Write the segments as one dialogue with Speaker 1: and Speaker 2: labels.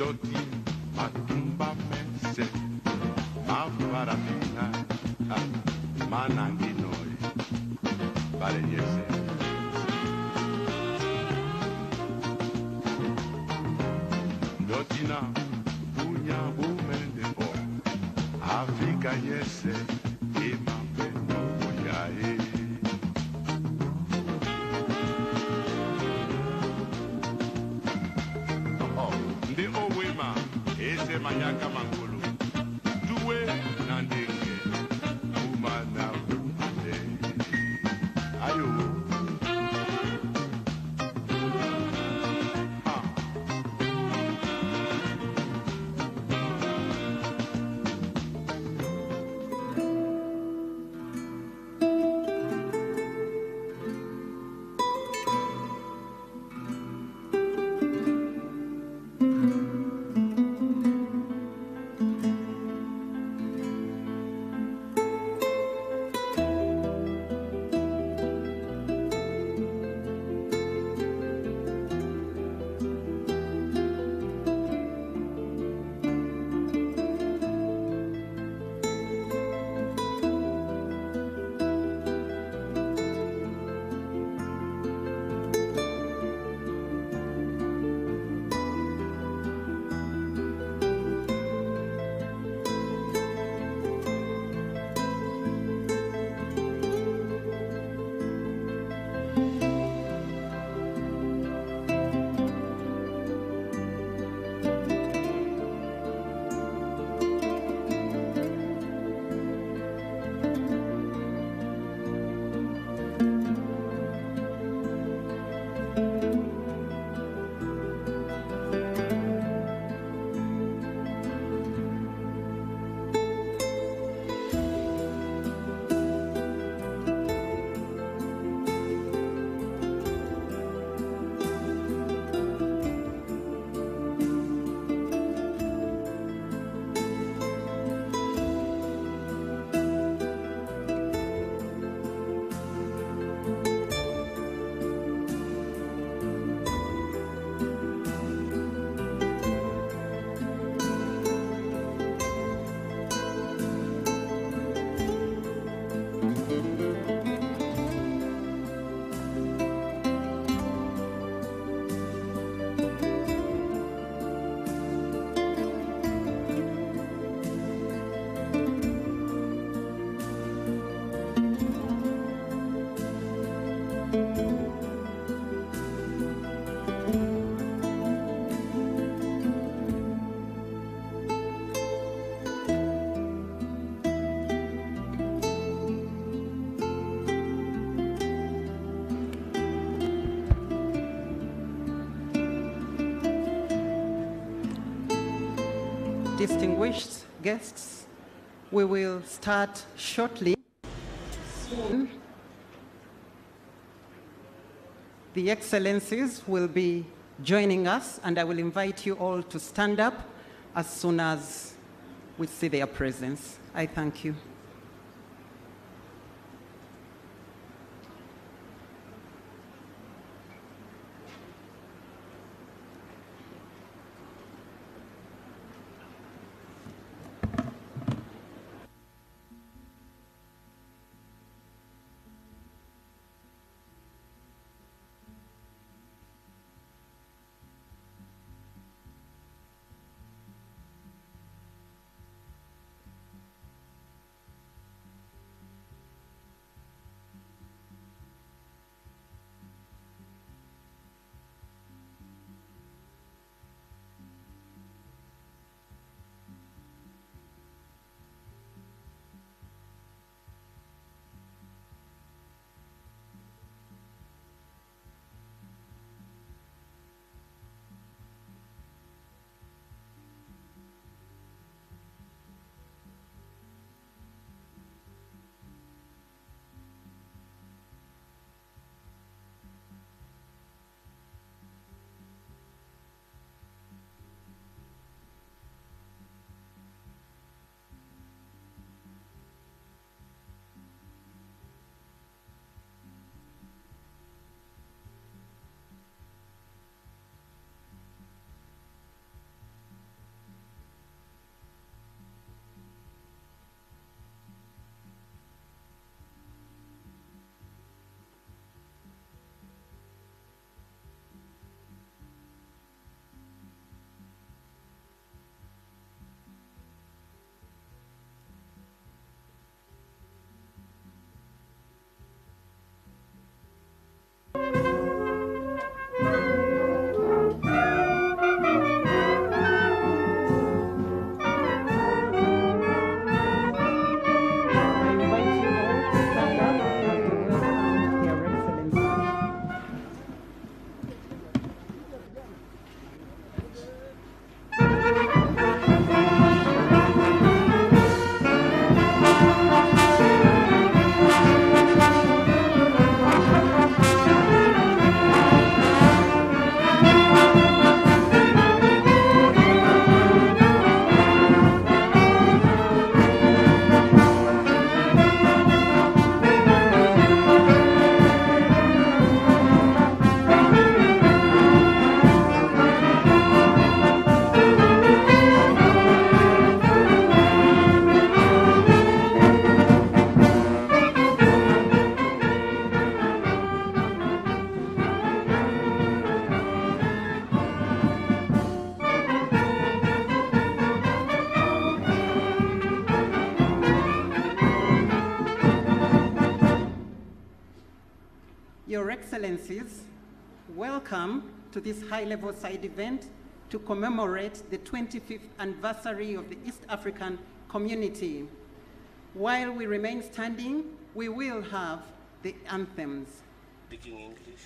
Speaker 1: ndoti matumba mese mafaramina mananginoi bareyese ndotina bunya bumendebo Afrika yese imapendo yae ndi owema ese manyaka mangolo tuwe nandenge umana umane ayo
Speaker 2: Distinguished guests, we will start shortly. Soon, the Excellencies will be joining us, and I will invite you all to stand up as soon as we see their presence. I thank you. Excellencies, welcome to this high-level side event to commemorate the 25th anniversary of the East African Community. While we remain standing, we will have the anthems.
Speaker 3: Speaking English.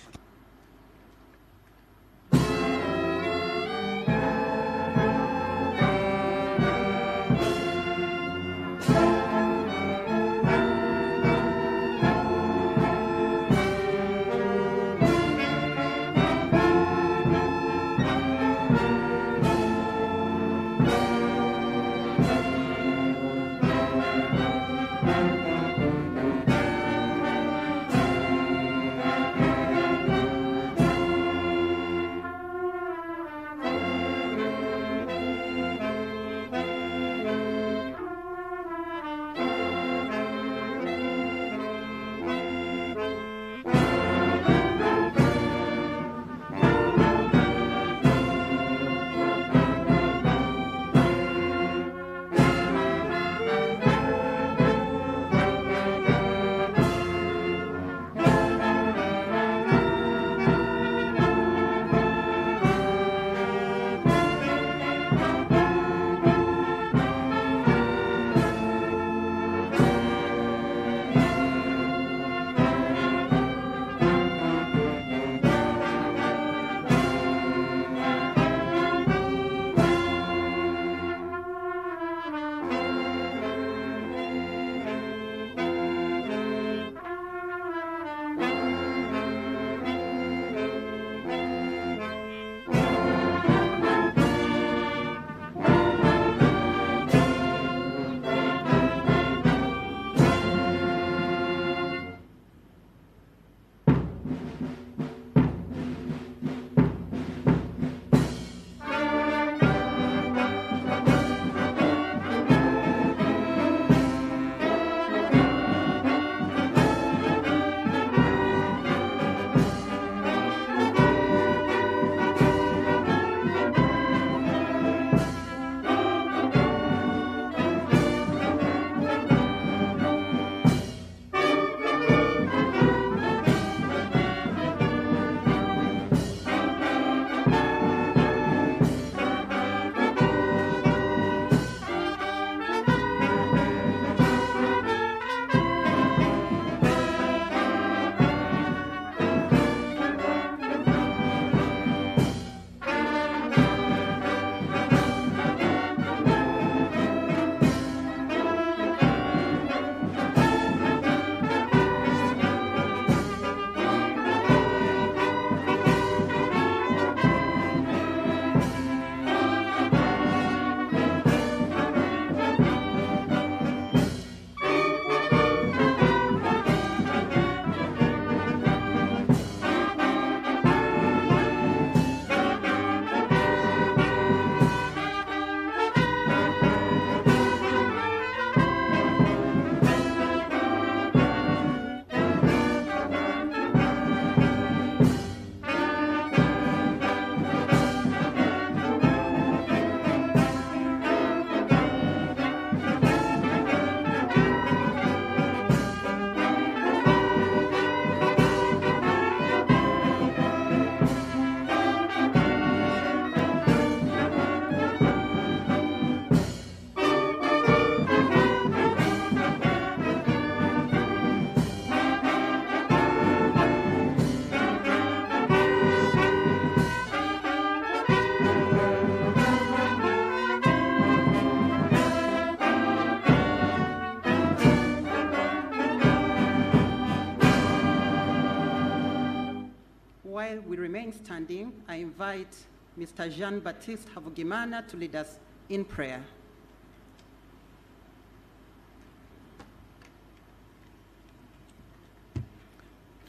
Speaker 2: While we remain standing, I invite Mr. Jean-Baptiste Havugimana to lead us in prayer.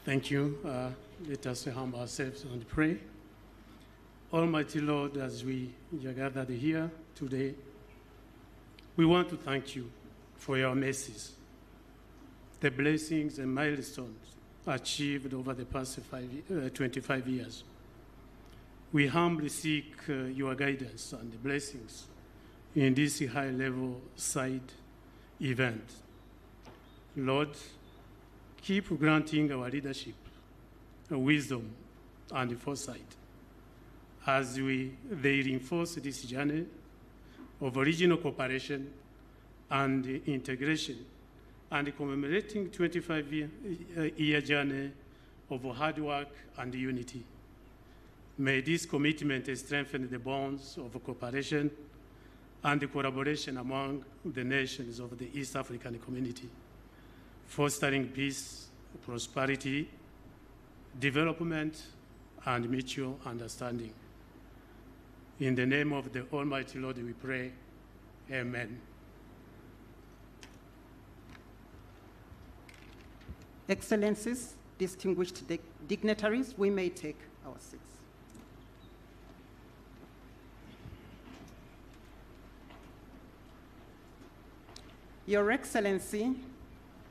Speaker 4: Thank you. Let us humble ourselves and pray. Almighty Lord, as we are gathered here today, we want to thank you for your mercies, the blessings and milestones achieved over the past 25 years. We humbly seek your guidance and blessings in this high-level side event. Lord, keep granting our leadership wisdom and foresight as they reinforce this journey of regional cooperation and integration and commemorating 25-year journey of hard work and unity. May this commitment strengthen the bonds of cooperation and collaboration among the nations of the East African community, fostering peace, prosperity, development, and mutual understanding. In the name of the Almighty Lord we pray, amen.
Speaker 2: Excellencies, distinguished dignitaries, we may take our seats. Your Excellency,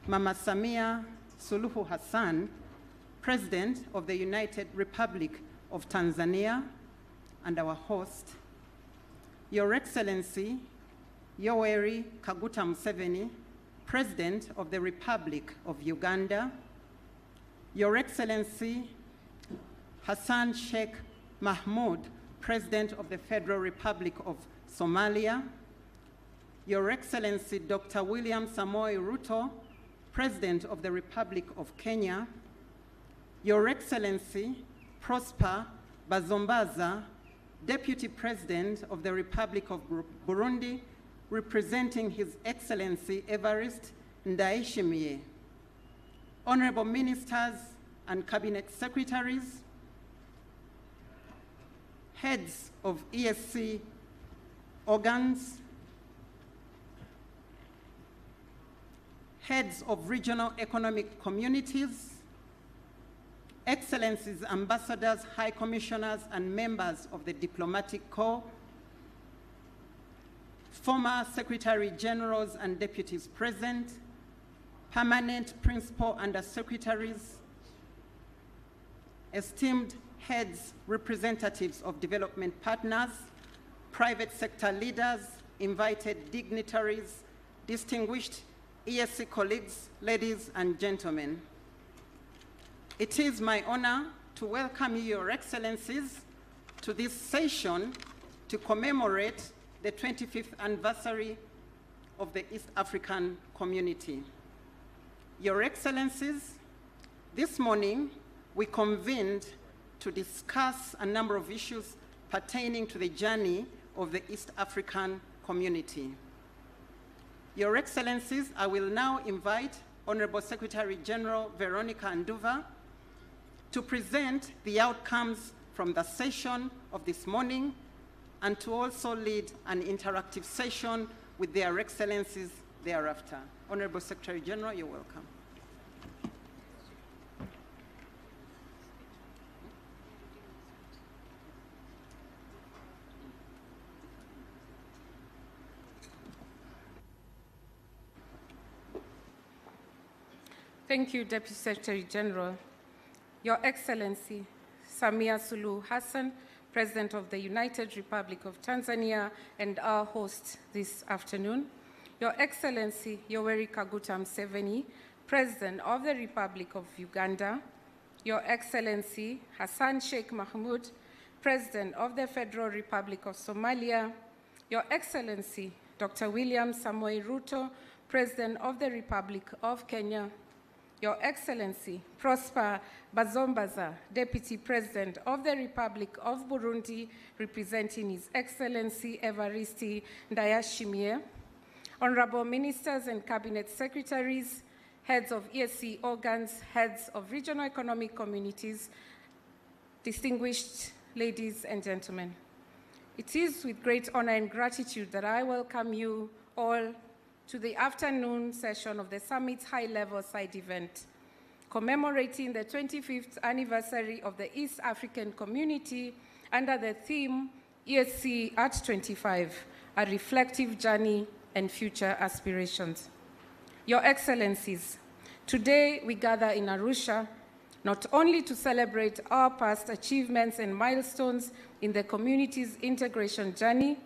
Speaker 2: Mama Samia Suluhu Hassan, President of the United Republic of Tanzania, and our host, Your Excellency, Yoweri Kaguta Museveni, President of the Republic of Uganda, Your Excellency, Hassan Sheikh Mahmoud, President of the Federal Republic of Somalia, Your Excellency, Dr. William Samoei Ruto, President of the Republic of Kenya, Your Excellency, Prosper Bazombaza, Deputy President of the Republic of Burundi, representing His Excellency Evariste Ndayishimiye, Honorable Ministers and Cabinet Secretaries, heads of ESC organs, heads of regional economic communities, Excellencies, ambassadors, high commissioners, and members of the diplomatic corps, former secretary generals and deputies present, permanent principal undersecretaries, esteemed heads, representatives of development partners, private sector leaders, invited dignitaries, distinguished ESC colleagues, ladies and gentlemen. It is my honor to welcome you, Your Excellencies, to this session to commemorate the 25th anniversary of the East African Community. Your Excellencies, this morning we convened to discuss a number of issues pertaining to the journey of the East African Community. Your Excellencies, I will now invite Honorable Secretary General Veronica Nduva to present the outcomes from the session of this morning and to also lead an interactive session with their Excellencies thereafter. Honorable Secretary General, you're welcome.
Speaker 3: Thank you, Deputy Secretary General. Your Excellency, Samia Suluhu Hassan, President of the United Republic of Tanzania and our host this afternoon. Your Excellency, Yoweri Kaguta Museveni, President of the Republic of Uganda. Your Excellency, Hassan Sheikh Mahmoud, President of the Federal Republic of Somalia. Your Excellency, Dr. William Samoei Ruto, President of the Republic of Kenya. Your Excellency, Prosper Bazombaza, Deputy President of the Republic of Burundi, representing His Excellency Evariste Ndayishimiye. Honorable Ministers and Cabinet Secretaries, heads of ESC organs, heads of regional economic communities, distinguished ladies and gentlemen. It is with great honor and gratitude that I welcome you all to the afternoon session of the Summit's high-level side event, commemorating the 25th anniversary of the East African Community under the theme, ESC at 25, a reflective journey and future aspirations. Your Excellencies, today we gather in Arusha not only to celebrate our past achievements and milestones in the community's integration journey,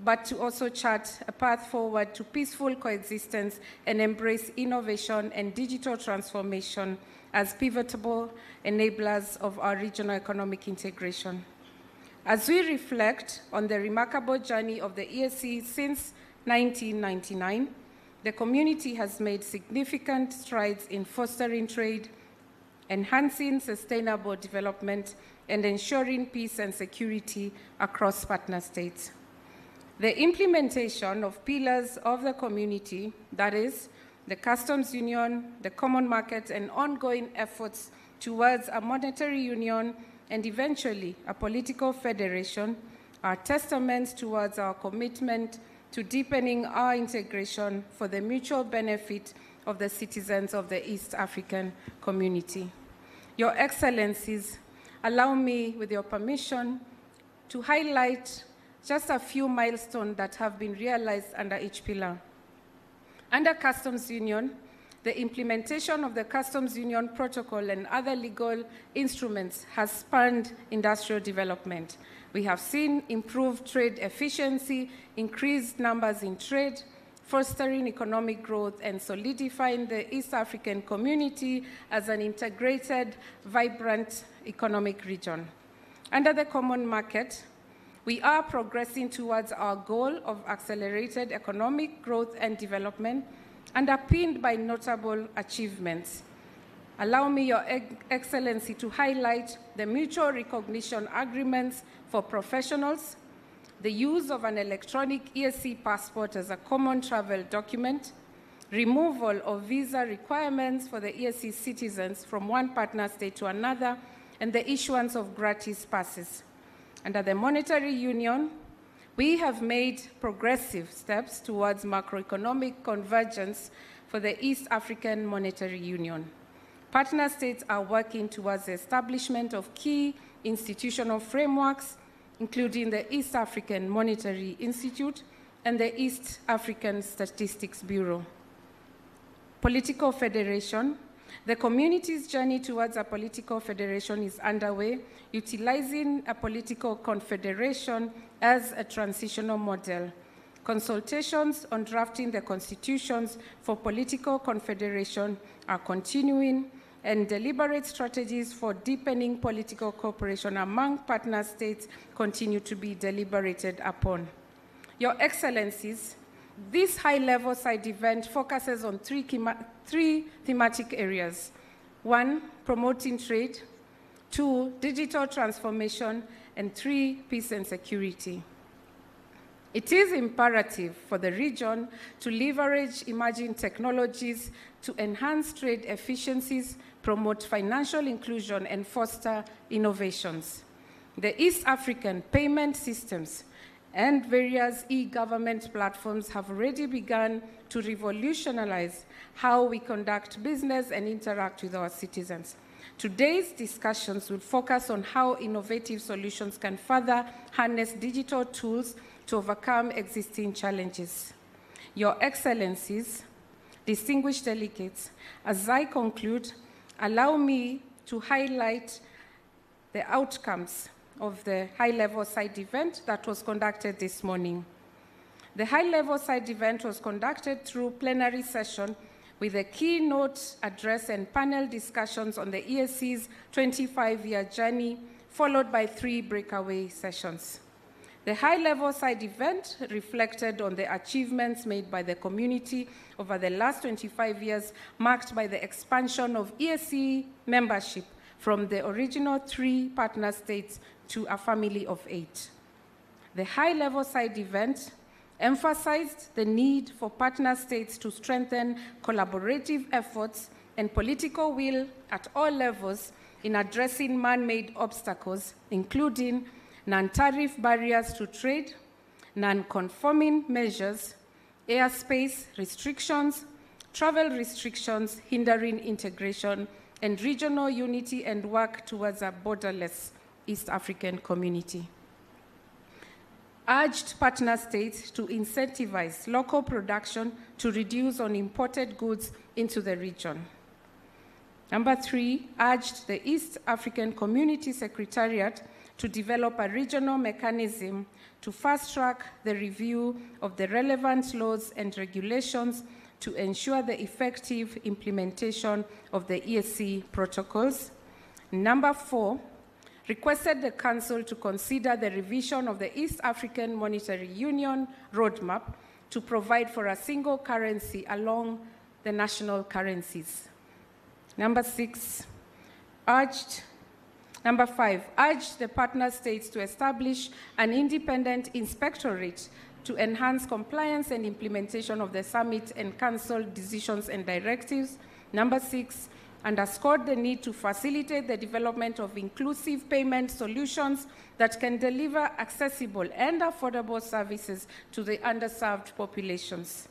Speaker 3: but to also chart a path forward to peaceful coexistence and embrace innovation and digital transformation as pivotal enablers of our regional economic integration. As we reflect on the remarkable journey of the EAC since 1999, the community has made significant strides in fostering trade, enhancing sustainable development, and ensuring peace and security across partner states. The implementation of pillars of the community, that is, the customs union, the common market, and ongoing efforts towards a monetary union and eventually a political federation, are testaments towards our commitment to deepening our integration for the mutual benefit of the citizens of the East African community. Your Excellencies, allow me, with your permission, to highlight just a few milestones that have been realized under each pillar. Under Customs Union, the implementation of the Customs Union Protocol and other legal instruments has spurred industrial development. We have seen improved trade efficiency, increased numbers in trade, fostering economic growth, and solidifying the East African community as an integrated, vibrant economic region. Under the common market, we are progressing towards our goal of accelerated economic growth and development, underpinned by notable achievements. Allow me, Your Excellency, to highlight the mutual recognition agreements for professionals, the use of an electronic EAC passport as a common travel document, removal of visa requirements for the EAC citizens from one partner state to another, and the issuance of gratis passes. Under the monetary union, we have made progressive steps towards macroeconomic convergence for the East African Monetary Union. Partner states are working towards the establishment of key institutional frameworks, including the East African Monetary Institute and the East African Statistics Bureau. Political federation. The community's journey towards a political federation is underway, utilizing a political confederation as a transitional model. Consultations on drafting the constitutions for political confederation are continuing, and deliberate strategies for deepening political cooperation among partner states continue to be deliberated upon. Your Excellencies, this high-level side event focuses on three thematic areas. 1, promoting trade. 2, digital transformation. And 3, peace and security. It is imperative for the region to leverage emerging technologies to enhance trade efficiencies, promote financial inclusion, and foster innovations. The East African payment systems and various e-government platforms have already begun to revolutionize how we conduct business and interact with our citizens. Today's discussions will focus on how innovative solutions can further harness digital tools to overcome existing challenges. Your Excellencies, distinguished delegates, as I conclude, allow me to highlight the outcomes of the high-level side event that was conducted this morning. The high-level side event was conducted through plenary session with a keynote address and panel discussions on the EAC's 25-year journey, followed by 3 breakaway sessions. The high-level side event reflected on the achievements made by the community over the last 25 years, marked by the expansion of EAC membership from the original 3 partner states to a family of 8. The high-level side event emphasized the need for partner states to strengthen collaborative efforts and political will at all levels in addressing man-made obstacles, including non-tariff barriers to trade, non-conforming measures, airspace restrictions, travel restrictions hindering integration, and regional unity and work towards a borderless East African community. Urged partner states to incentivize local production to reduce on imported goods into the region. Number 3, urged the East African Community Secretariat to develop a regional mechanism to fast-track the review of the relevant laws and regulations to ensure the effective implementation of the EAC protocols. Number 4, requested the Council to consider the revision of the East African Monetary Union roadmap to provide for a single currency along the national currencies. Number 5, urged the partner states to establish an independent inspectorate to enhance compliance and implementation of the summit and council decisions and directives. Number 6, underscored the need to facilitate the development of inclusive payment solutions that can deliver accessible and affordable services to the underserved populations.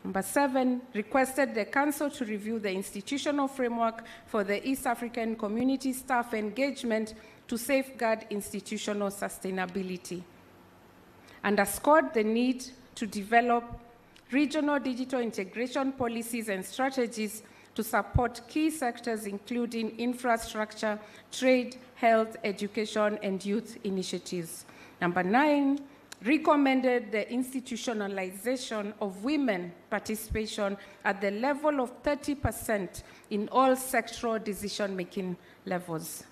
Speaker 3: Number 7, requested the Council to review the institutional framework for the East African community staff engagement to safeguard institutional sustainability. Underscored the need to develop regional digital integration policies and strategies to support key sectors including infrastructure, trade, health, education, and youth initiatives. Number 9, recommended the institutionalization of women participation at the level of 30% in all sectoral decision-making levels.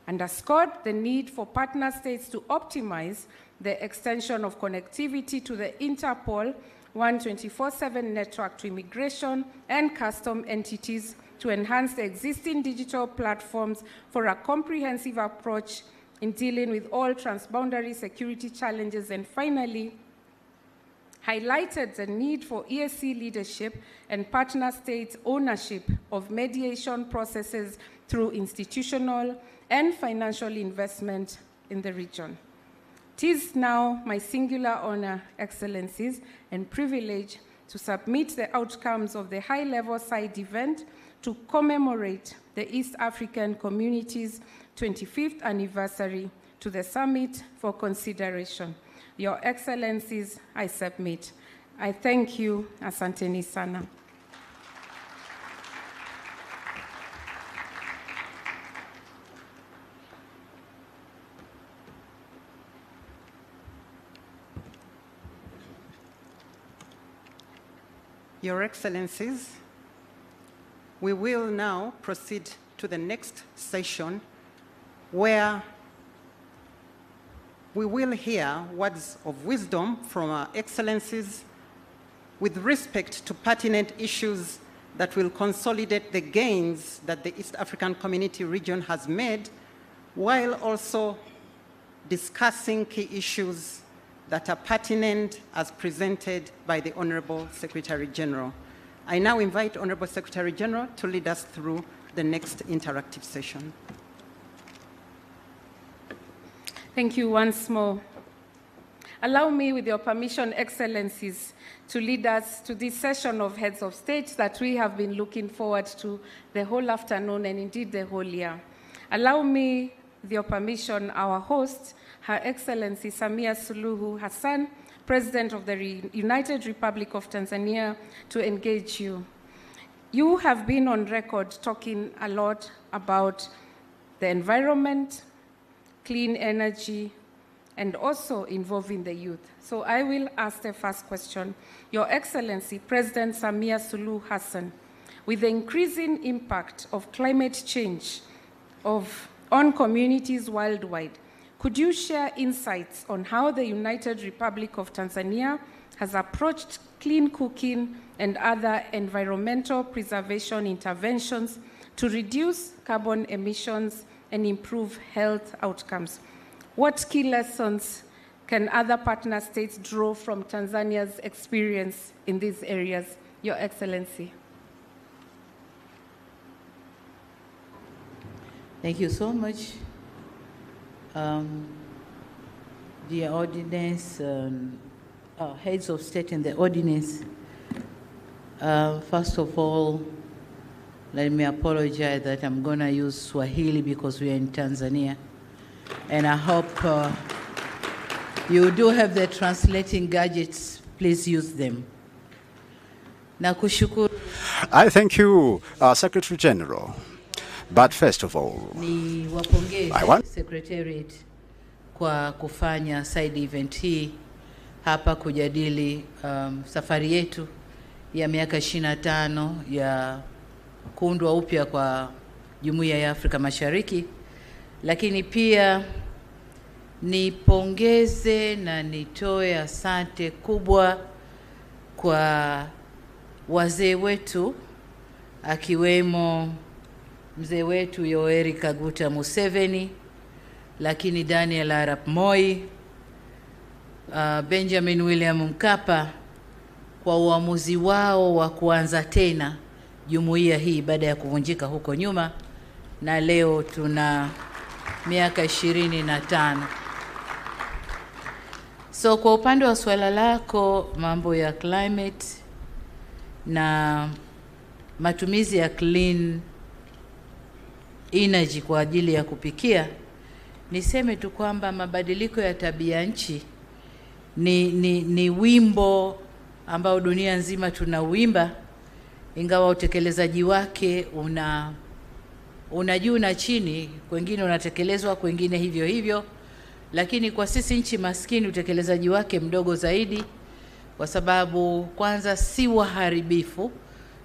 Speaker 3: Underscored the need for partner states to optimize the extension of connectivity to the Interpol 124/7 network to immigration and custom entities to enhance the existing digital platforms for a comprehensive approach in dealing with all transboundary security challenges. And finally, highlighted the need for EAC leadership and partner states' ownership of mediation processes through institutional and financial investment in the region. It is now my singular honor, Excellencies, and privilege to submit the outcomes of the high-level side event to commemorate the East African Community's 25th anniversary to the summit for consideration. Your Excellencies, I submit. I thank you. Asanteni sana.
Speaker 2: Your Excellencies, we will now proceed to the next session where we will hear words of wisdom from our Excellencies with respect to pertinent issues that will consolidate the gains that the East African Community region has made, while also discussing key issues that are pertinent as presented by the Honorable Secretary General. I now invite Honorable Secretary General to lead us through the next interactive session.
Speaker 3: Thank you once more. Allow me, with your permission, Excellencies, to lead us to this session of heads of state that we have been looking forward to the whole afternoon and indeed the whole year. Allow me, with your permission, our host, Her Excellency Samia Suluhu Hassan, President of the United Republic of Tanzania, to engage you. You have been on record talking a lot about the environment, clean energy, and also involving the youth. So I will ask the first question. Your Excellency, President Samia Suluhu Hassan, with the increasing impact of climate change on communities worldwide, could you share insights on how the United Republic of Tanzania has approached clean cooking and other environmental preservation interventions to reduce carbon emissions and improve health outcomes? What key lessons can other partner states draw from Tanzania's experience in these areas, Your Excellency?
Speaker 5: Thank you so much. The ordinance, heads of state and the ordinance, first of all, let me apologize that I'm going to use Swahili because we are in Tanzania. And I hope you do have the translating gadgets. Please use them. Nakushukuru.
Speaker 6: I thank you, Secretary General. But first of all, I want
Speaker 5: Secretariat kwa kufanya side event hii hapa kujadili safari yetu ya miaka 25 ya kuundwa upya kwa Jumuiya ya Afrika Mashariki, lakini pia nipongeze na nitoe asante kubwa kwa wazee wetu, akiwemo mzee wetu Yoweri Kaguta Museveni, lakini Daniel Arap Moi, Benjamin William Mkapa, kwa uamuzi wao wa kuanza tena jumuiya hii baada ya kuvunjika huko nyuma, na leo tuna miaka 25. So kwa upande wa swala lako, mambo ya climate na matumizi ya clean energy kwa ajili ya kupikia, niseme tu kwamba mabadiliko ya tabia nchi ni wimbo ambao dunia nzima tunauimba, ingawa utekelezaji wake una juu na chini, kwengine unatekelezwa, kwengine hivyo hivyo. Lakini kwa sisi nchi maskini utekelezaji wake mdogo zaidi, kwa sababu kwanza si waharibifu,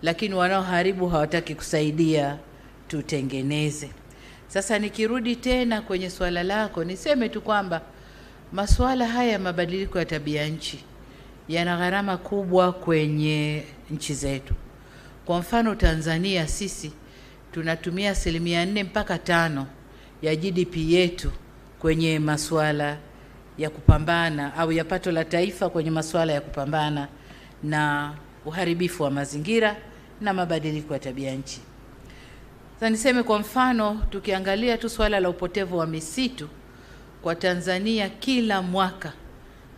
Speaker 5: lakini wanaoharibu hawataki kusaidia tutengeneze. Sasa nikirudi tena kwenye swala lako, niseme tu kwamba masuala haya ya mabadiliko ya tabia nchi yana gharama kubwa kwenye nchi zetu. Kwa mfano Tanzania, sisi tunatumia 4 mpaka 5 ya GDP yetu kwenye masuala ya kupambana au ya pato la taifa kwenye masuala ya kupambana na uharibifu wa mazingira na mabadiliko ya tabia nchi. Sasa niseme kwa mfano, tukiangalia tu swala la upotevu wa misitu kwa Tanzania, kila mwaka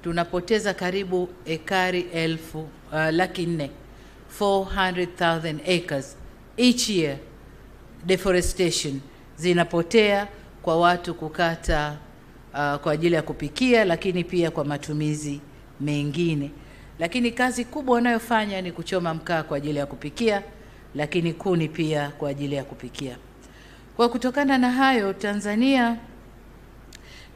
Speaker 5: tunapoteza karibu ekari 400,000, 400,000 acres each year. Deforestation zinapotea kwa watu kukata kwa ajili ya kupikia, lakini pia kwa matumizi mengine. Lakini kazi kubwa wanayofanya ni kuchoma mkaa kwa ajili ya kupikia, lakini kuni pia kwa ajili ya kupikia. Kwa kutokana na hayo, Tanzania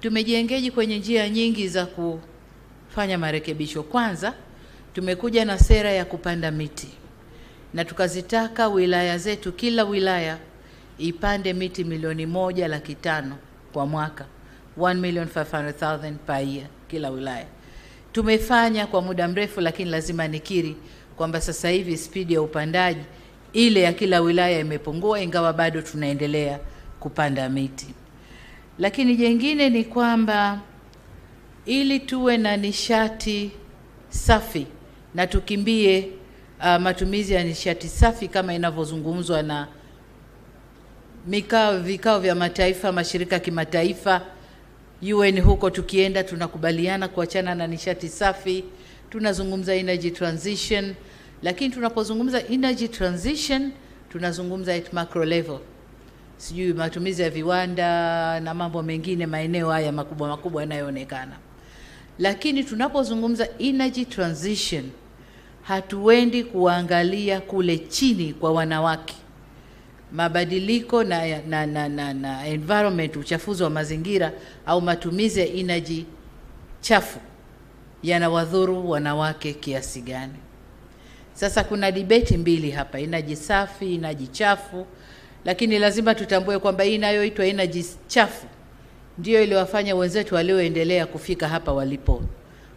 Speaker 5: tumejiengage kwenye njia nyingi za kufanya marekebisho. Kwanza, tumekuja na sera ya kupanda miti, na tukazitaka wilaya zetu, kila wilaya ipande miti 1,500,000 kwa mwaka, 1,500,000 per year kila wilaya. Tumefanya kwa muda mrefu, lakini lazima nikiri kwamba sasa hivi spidi ya upandaji ile ya kila wilaya imepungua, ingawa bado tunaendelea kupanda miti. Lakini jengine ni kwamba ili tuwe na nishati safi na tukimbie matumizi ya nishati safi kama inavyozungumzwa na vikao vya mataifa, mashirika kimataifa, UN, huko tukienda tunakubaliana kuachana na nishati safi, tunazungumza energy transition. Lakini tunapozungumza energy transition tunazungumza at macro level, sijui matumizi ya viwanda na mambo mengine, maeneo haya makubwa makubwa yanayoonekana. Lakini tunapozungumza energy transition hatuendi kuangalia kule chini kwa wanawake. Mabadiliko na environment, uchafuzi wa mazingira au matumizi ya energy chafu yanawadhuru wanawake kiasi gani? Sasa kuna debate mbili hapa, energy safi, energy chafu. Lakini lazima tutambue kwamba hii inayoitwa energy chafu ndio iliwafanya wenzetu walioendelea kufika hapa walipo.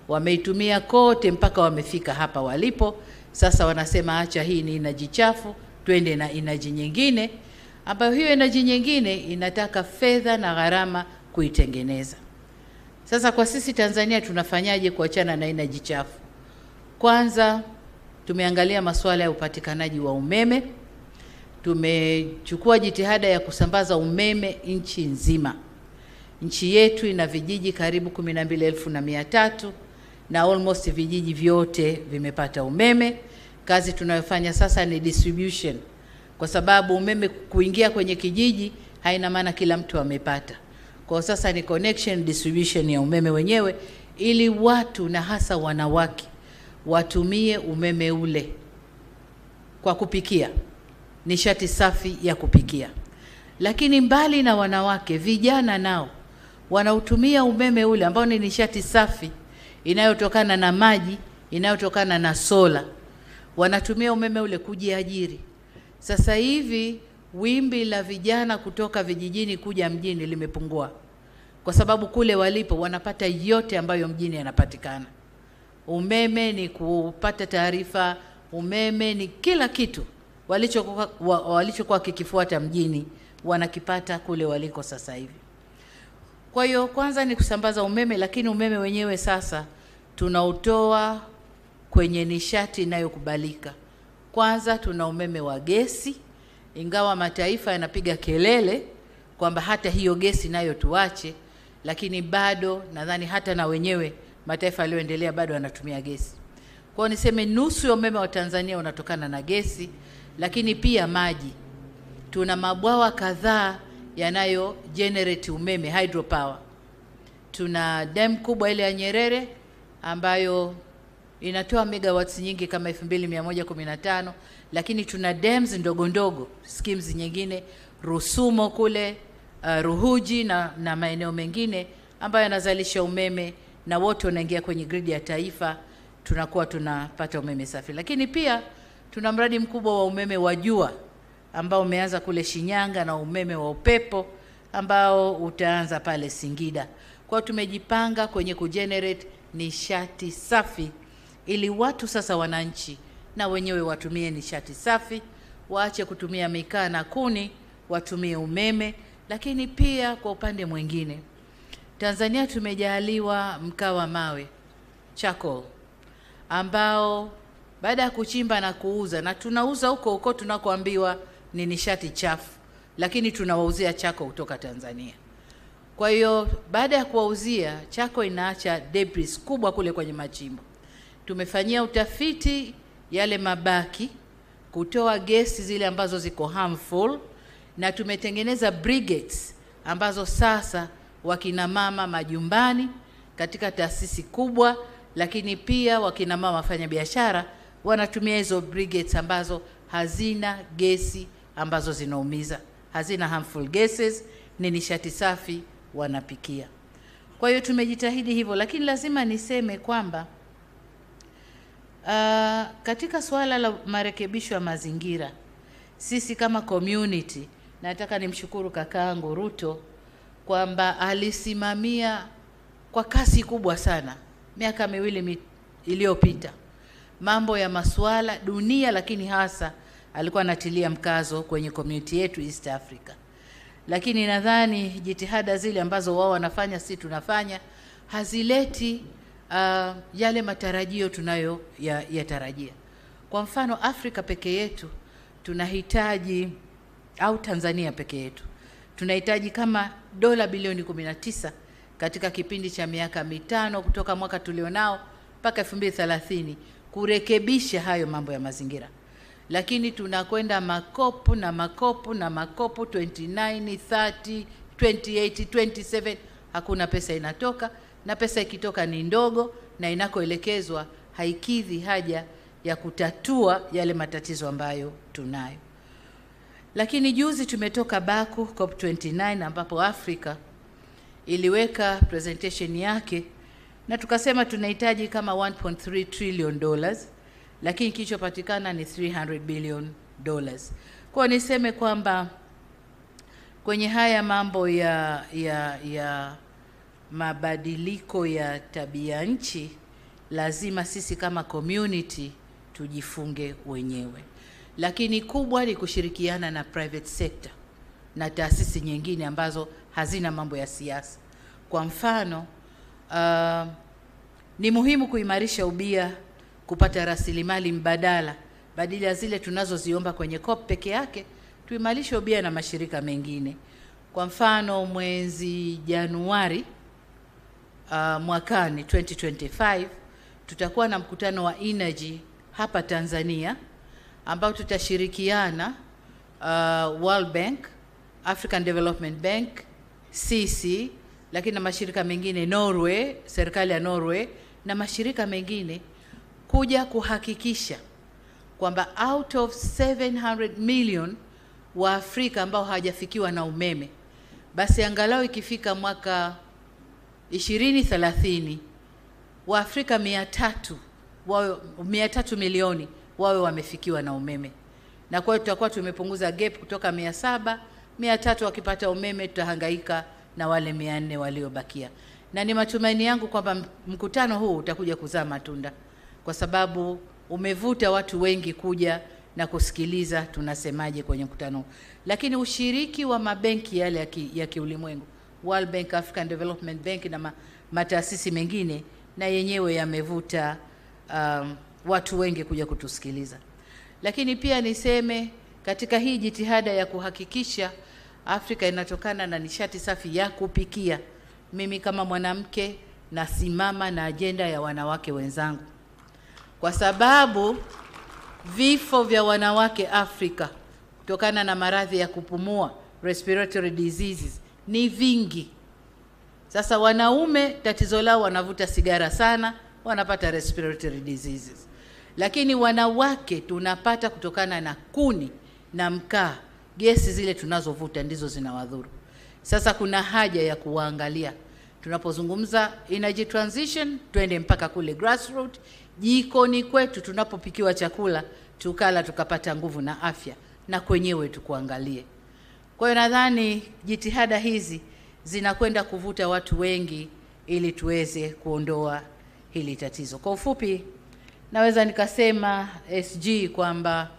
Speaker 5: Wameitumia kote mpaka wamefika hapa walipo. Sasa wanasema acha hii ni energy chafu, twende na energy nyingine, ambayo hiyo energy nyingine inataka fedha na gharama kuitengeneza. Sasa kwa sisi Tanzania tunafanyaje kuachana na energy chafu? Kwanza tumeangalia masuala ya upatikanaji wa umeme. Tumechukua jitihada ya kusambaza umeme nchi nzima. Nchi yetu ina vijiji karibu 12,300 na almost vijiji vyote vimepata umeme. Kazi tunayofanya sasa ni distribution, kwa sababu umeme kuingia kwenye kijiji haina maana kila mtu amepata. Kwa sasa ni connection, distribution ya umeme wenyewe, ili watu na hasa wanawake watumie umeme ule kwa kupikia, nishati safi ya kupikia. Lakini mbali na wanawake, vijana nao wanautumia umeme ule ambao ni nishati safi inayotokana na maji, inayotokana na sola. wanatumia umeme ule kujiajiri. Sasa hivi wimbi la vijana kutoka vijijini kuja mjini limepungua, kwa sababu kule walipo wanapata yote ambayo mjini yanapatikana. Umeme ni kupata taarifa, umeme ni kila kitu walichokuwa kikifuata mjini wanakipata kule waliko sasa hivi. Kwa hiyo kwanza ni kusambaza umeme, lakini umeme wenyewe sasa tunautoa kwenye nishati inayokubalika. Kwanza tuna umeme wa gesi, ingawa mataifa yanapiga kelele kwamba hata hiyo gesi nayo tuache, lakini bado nadhani hata na wenyewe mataifa yaliyoendelea bado yanatumia gesi. Kwa hiyo niseme nusu ya umeme wa Tanzania unatokana na gesi, lakini pia maji. Tuna mabwawa kadhaa yanayo generate umeme, hydropower. Tuna dam kubwa ile ya Nyerere ambayo inatoa megawatts nyingi kama 2115, lakini tuna dams ndogo ndogo, schemes nyingine Rusumo kule, Ruhuji na maeneo mengine ambayo yanazalisha umeme, na wote wanaingia kwenye grid ya taifa, tunakuwa tunapata umeme safi. Lakini pia tuna mradi mkubwa wa umeme wa jua ambao umeanza kule Shinyanga, na umeme wa upepo ambao utaanza pale Singida. Kwa tumejipanga kwenye kugenerate nishati safi ili watu sasa, wananchi na wenyewe watumie nishati safi, waache kutumia mikaa na kuni, watumie umeme. Lakini pia kwa upande mwingine, Tanzania tumejaliwa mkaa wa mawe, charcoal, ambao baada ya kuchimba na kuuza, na tunauza huko tunakoambiwa ni nishati chafu, lakini tunawauzia charcoal kutoka Tanzania. Kwa hiyo baada ya kuwauzia, charcoal inaacha debris kubwa kule kwenye machimbo. Tumefanyia utafiti yale mabaki, kutoa gesi zile ambazo ziko harmful, na tumetengeneza brigades ambazo sasa wakina mama majumbani katika taasisi kubwa, lakini pia wakina mama wafanya biashara wanatumia hizo brigades ambazo hazina gesi ambazo zinaumiza, hazina harmful gases, ni nishati safi wanapikia. Kwa hiyo tumejitahidi hivyo, lakini lazima niseme kwamba katika swala la marekebisho ya mazingira, sisi kama community, nataka nimshukuru kakaangu Ruto kwamba alisimamia kwa kasi kubwa sana miaka miwili iliyopita mambo ya masuala dunia, lakini hasa alikuwa anatilia mkazo kwenye community yetu East Africa. Lakini nadhani jitihada zile ambazo wao wanafanya, si tunafanya, hazileti yale matarajio tunayo yatarajia. Kwa mfano Afrika peke yetu tunahitaji, au Tanzania peke yetu tunahitaji kama dola bilioni 19 katika kipindi cha miaka 5 kutoka mwaka tulionao mpaka 2030 kurekebisha hayo mambo ya mazingira. Lakini tunakwenda makopu 29, 30, 28, 27, hakuna pesa inatoka, na pesa ikitoka ni ndogo, na inakoelekezwa haikidhi haja ya kutatua yale matatizo ambayo tunayo. Lakini juzi tumetoka Baku COP29 ambapo Afrika iliweka presentation yake, na tukasema tunahitaji kama 1.3 trillion dollars, lakini kilichopatikana ni 300 billion dollars. Kwa niseme kwamba kwenye haya mambo ya mabadiliko ya tabia nchi, lazima sisi kama community tujifunge wenyewe. Lakini kubwa ni kushirikiana na private sector na taasisi nyingine ambazo hazina mambo ya siasa. Kwa mfano, ni muhimu kuimarisha ubia, kupata rasilimali mbadala badala ya zile tunazoziomba kwenye COP peke yake, tuimarishe ubia na mashirika mengine. Kwa mfano mwezi Januari mwakani 2025 tutakuwa na mkutano wa energy hapa Tanzania ambao tutashirikiana World Bank, African Development Bank, CC, lakini na mashirika mengine, Norway, serikali ya Norway na mashirika mengine, kuja kuhakikisha kwamba out of 700 million wa Afrika ambao hawajafikiwa na umeme, basi angalau ikifika mwaka 2030 wa Afrika 300 milioni wawe wamefikiwa na umeme. Na kwa hiyo tutakuwa tumepunguza gap kutoka 700, 300 wakipata umeme, tutahangaika na wale 400 waliobakia. Na ni matumaini yangu kwamba mkutano huu utakuja kuzaa matunda, kwa sababu umevuta watu wengi kuja na kusikiliza tunasemaje kwenye mkutano. Lakini ushiriki wa mabenki yale ya kiulimwengu, World Bank, African Development Bank na mataasisi mengine, na yenyewe yamevuta watu wengi kuja kutusikiliza. Lakini pia niseme katika hii jitihada ya kuhakikisha Afrika inatokana na nishati safi ya kupikia, mimi kama mwanamke nasimama na ajenda ya wanawake wenzangu, kwa sababu vifo vya wanawake Afrika kutokana na maradhi ya kupumua, respiratory diseases, ni vingi. Sasa wanaume tatizo lao wanavuta sigara sana, wanapata respiratory diseases. Lakini wanawake tunapata kutokana na kuni na mkaa, gesi zile tunazovuta ndizo zinawadhuru. Sasa kuna haja ya kuangalia. Tunapozungumza energy transition, twende mpaka kule grassroots, jikoni kwetu tunapopikiwa chakula, tukala tukapata nguvu na afya, na kwenyewe tukuangalie. Kwa hiyo nadhani jitihada hizi zinakwenda kuvuta watu wengi ili tuweze kuondoa hili tatizo. Kwa ufupi, naweza nikasema SG kwamba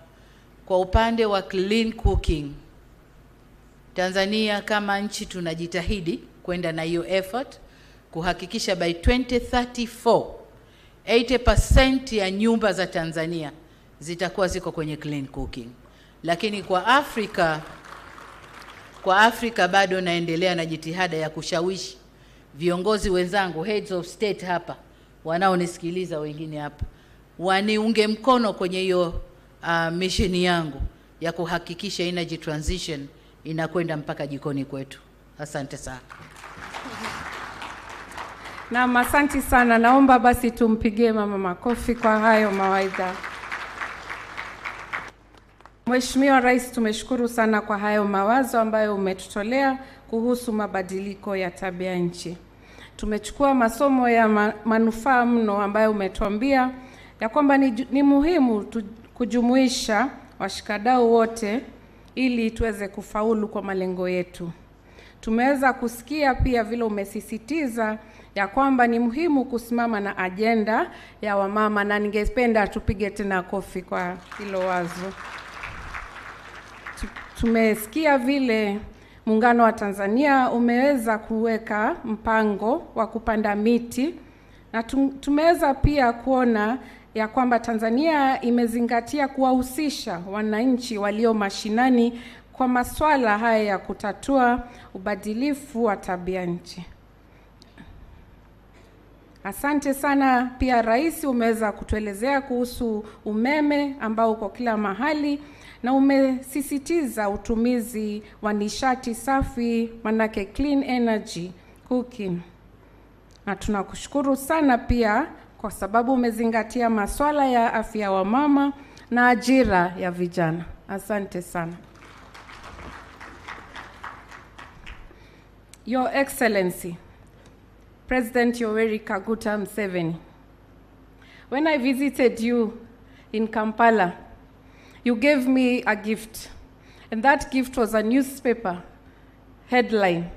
Speaker 5: kwa upande wa clean cooking, Tanzania kama nchi tunajitahidi kwenda na hiyo effort kuhakikisha by 2034 80% ya nyumba za Tanzania zitakuwa ziko kwenye clean cooking. Lakini kwa Afrika bado naendelea na jitihada ya kushawishi viongozi wenzangu, heads of state hapa, wanaonisikiliza wengine hapa, waniunge mkono kwenye hiyo mission yangu ya kuhakikisha energy transition inakwenda mpaka jikoni kwetu. Asante sana.
Speaker 3: Na asante sana. Naomba basi tumpigie mama makofi kwa hayo mawaidha. Mheshimiwa Rais, tumeshukuru sana kwa hayo mawazo ambayo umetutolea kuhusu mabadiliko ya tabia nchi. Tumechukua masomo ya manufaa mno ambayo umetuambia ya kwamba ni muhimu kujumuisha washikadau wote ili tuweze kufaulu kwa malengo yetu. Tumeweza kusikia pia vile umesisitiza ya kwamba ni muhimu kusimama na ajenda ya wamama, na ningependa tupige tena kofi kwa hilo wazo. Tumesikia vile Muungano wa Tanzania umeweza kuweka mpango wa kupanda miti, na tumeweza pia kuona ya kwamba Tanzania imezingatia kuwahusisha wananchi walio mashinani kwa masuala haya ya kutatua ubadilifu wa tabia nchi. Asante sana. Pia Rais, umeweza kutuelezea kuhusu umeme ambao uko kila mahali, na umesisitiza utumizi wa nishati safi, manake clean energy cooking. Na tunakushukuru sana pia kwa sababu umezingatia masuala ya afya wa mama na ajira ya vijana. Asante sana. Your Excellency, President Yoweri Kaguta Museveni, when I visited you in Kampala, you gave me a gift, and that gift was a newspaper headline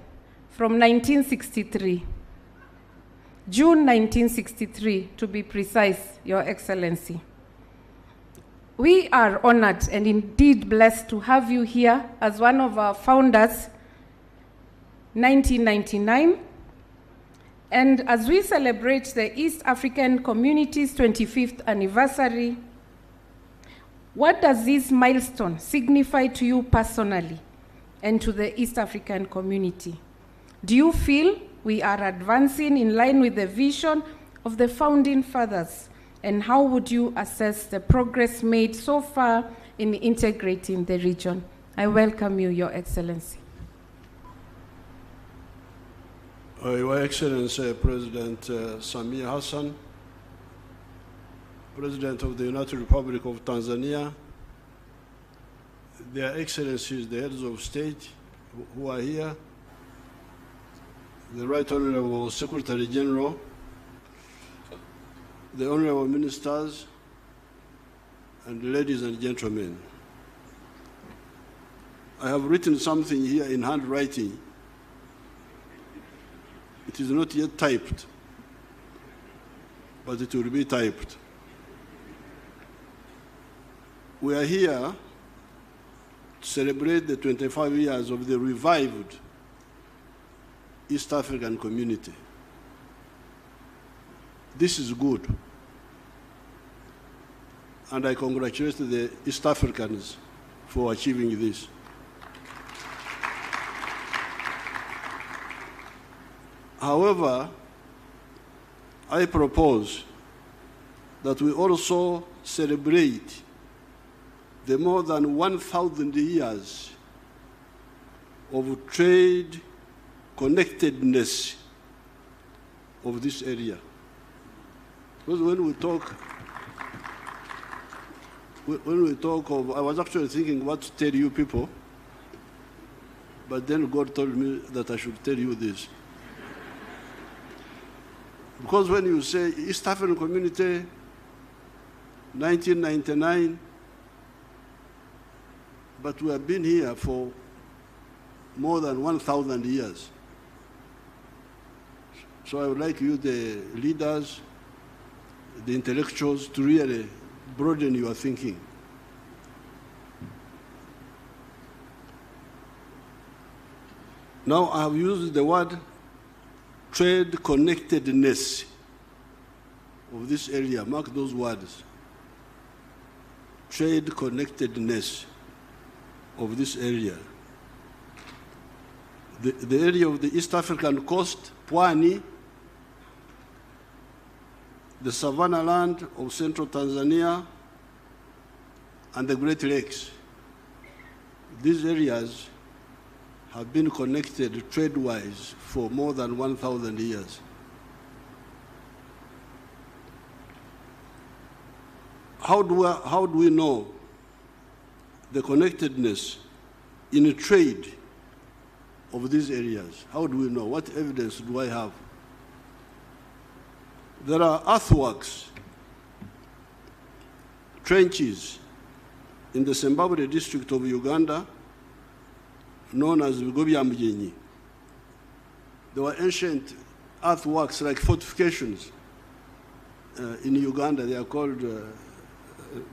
Speaker 3: from 1963, June 1963 to be precise, Your Excellency. We are honored and indeed blessed to have you here as one of our founders, 1999, and as we celebrate the East African Community's 25th anniversary, what does this milestone signify to you personally and to the East African community? Do you feel we are advancing in line with the vision of the founding fathers? And how would you assess the progress made so far in integrating the region? I welcome you, Your Excellency.
Speaker 7: Your Excellency, President Samia Hassan, President of the United Republic of Tanzania, Their Excellencies, the heads of state who are here, the Right Honorable Secretary General, the Honorable Ministers, and ladies and gentlemen, I have written something here in handwriting. It is not yet typed, but it will be typed. We are here to celebrate the 25 years of the revived East African community. This is good, and I congratulate the East Africans for achieving this. However, I propose that we also celebrate the more than 1,000 years of trade connectedness of this area. Because when we talk of, I was actually thinking what to tell you people, but then God told me that I should tell you this. Because when you say East African Community, 1999, but we have been here for more than 1,000 years. So I would like you, the leaders, the intellectuals, to really broaden your thinking. Now I have used the word trade connectedness of this area. Mark those words. Trade connectedness of this area. The area of the East African coast, Pwani, the savanna land of central Tanzania, and the Great Lakes. These areas have been connected trade-wise for more than 1,000 years. How do we know the connectedness in a trade of these areas? How do we know? What evidence do I have? There are earthworks, trenches in the Zimbabwe district of Uganda, known as Mjadala. There were ancient earthworks like fortifications in Uganda. They are called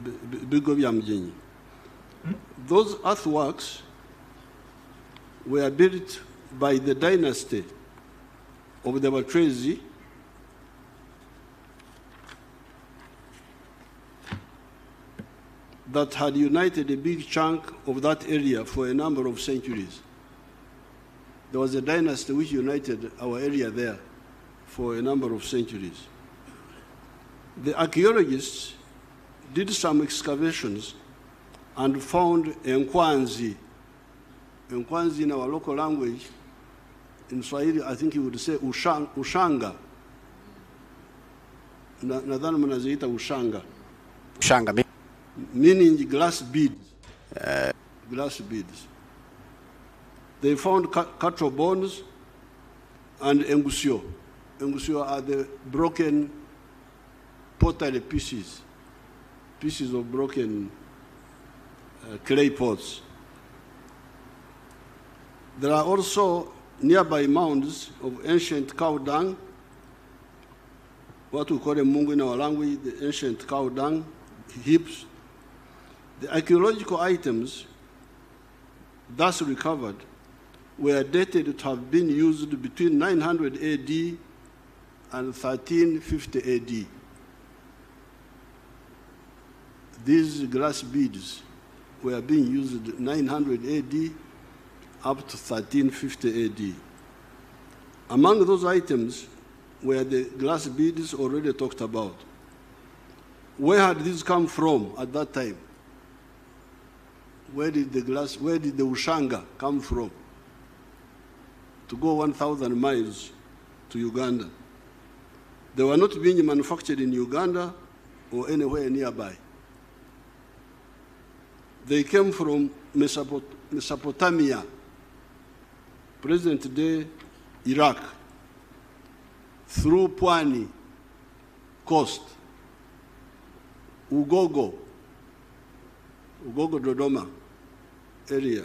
Speaker 7: Mjadala. Those earthworks were built by the dynasty of the Batrezi that had united a big chunk of that area for a number of centuries. There was a dynasty which united our area there for a number of centuries. The archaeologists did some excavations and found Nkwanzi. Nkwanzi in our local language, in Swahili, I think you would say ushanga. Nadhani mnaziita ushanga.
Speaker 6: Ushanga.
Speaker 7: Meaning glass beads. Glass beads. They found cattle bones and engusio. Engusio are the broken pottery pieces of broken clay pots. There are also nearby mounds of ancient cow dung, what we call a mungu in our language, the ancient cow dung heaps. The archaeological items thus recovered were dated to have been used between 900 AD and 1350 AD. These glass beads were being used 900 AD up to 1350 AD. Among those items were the glass beads already talked about. Where had these come from at that time? Where did the ushanga come from? To go 1,000 miles to Uganda. They were not being manufactured in Uganda or anywhere nearby. They came from Mesopotamia, present-day Iraq, through Pwani coast, Ugogo, Ugogo Dodoma area,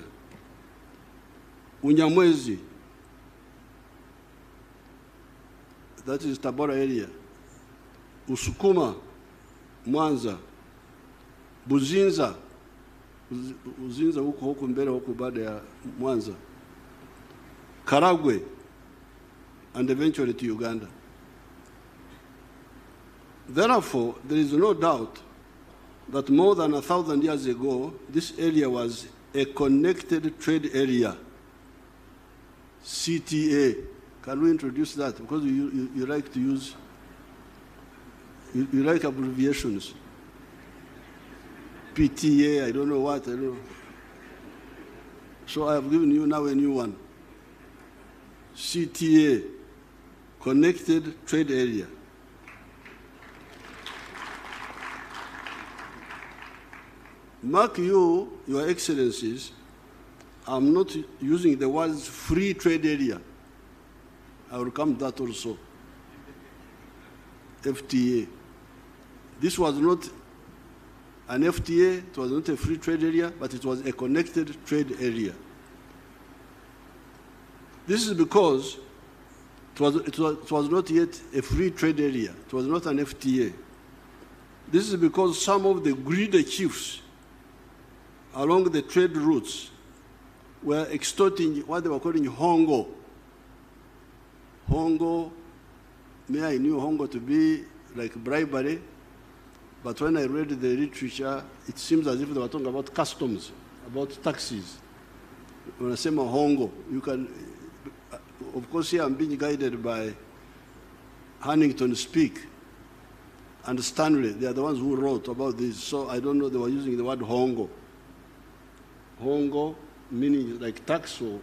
Speaker 7: Unyamwezi, that is Tabora area, Usukuma, Mwanza, Buzinza, Buzinza huko mbele huko baada ya Mwanza, Karagwe, and eventually to Uganda. Therefore, there is no doubt that more than 1,000 years ago, this area was a connected trade area, CTA. Can we introduce that? Because you like to use, you like abbreviations. PTA, I don't know what, I don't know. So I have given you now a new one. CTA, Connected Trade Area. Mark you, Your Excellencies, I'm not using the words free trade area. I will come to that also. FTA. This was not an FTA, it was not a free trade area, but it was a connected trade area. This is because it was not yet a free trade area. It was not an FTA. This is because some of the greedy chiefs along the trade routes were extorting what they were calling hongo. Hongo, I knew hongo to be like bribery, but when I read the literature, it seems as if they were talking about customs, about taxes. When I say hongo, you can, of course here I'm being guided by Huntington Speak and Stanley. They are the ones who wrote about this, so I don't know they were using the word hongo. Hongo meaning like tax, or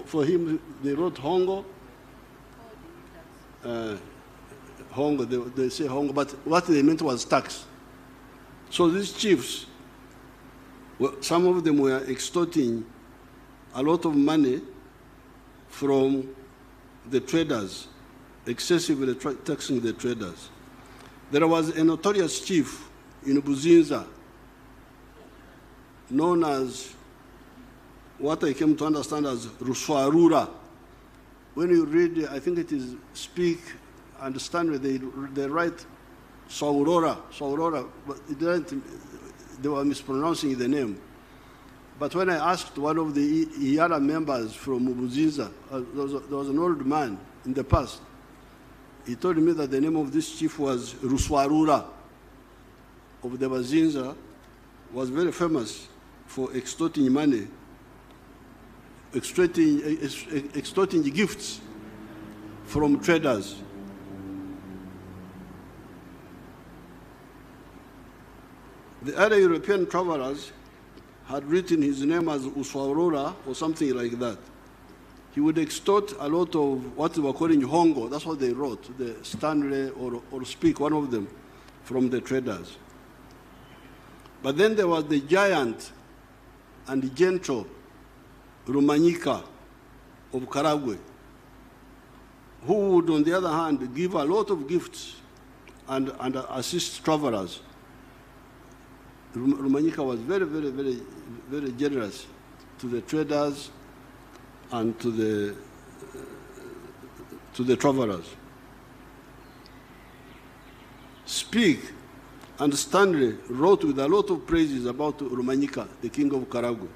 Speaker 7: for him they wrote hongo. Hongo, they say hongo, but what they meant was tax. So these chiefs, some of them were extorting a lot of money from the traders, excessively taxing the traders. There was a notorious chief in Buzinza, known as what I came to understand as Ruswarura. When you read, I think it is Speak, Understand, they write Saurora, but it didn't, they were mispronouncing the name. But when I asked one of the Iyara members from Buzinza, there was an old man in the past, he told me that the name of this chief was Ruswarura of the Buzinza, was very famous for extorting money, extorting gifts from traders. The other European travelers had written his name as Uswaurora or something like that. He would extort a lot of what they were calling hongo. That's what they wrote, the Stanley or Speak, one of them, from the traders. But then there was the giant and gentle Rumanyika of Karagwe, who would, on the other hand, give a lot of gifts and assist travelers. Rumanyika was very, very, very, very generous to the traders and to the travelers. Speak and Stanley wrote with a lot of praises about Rumanyika, the king of Karagwe.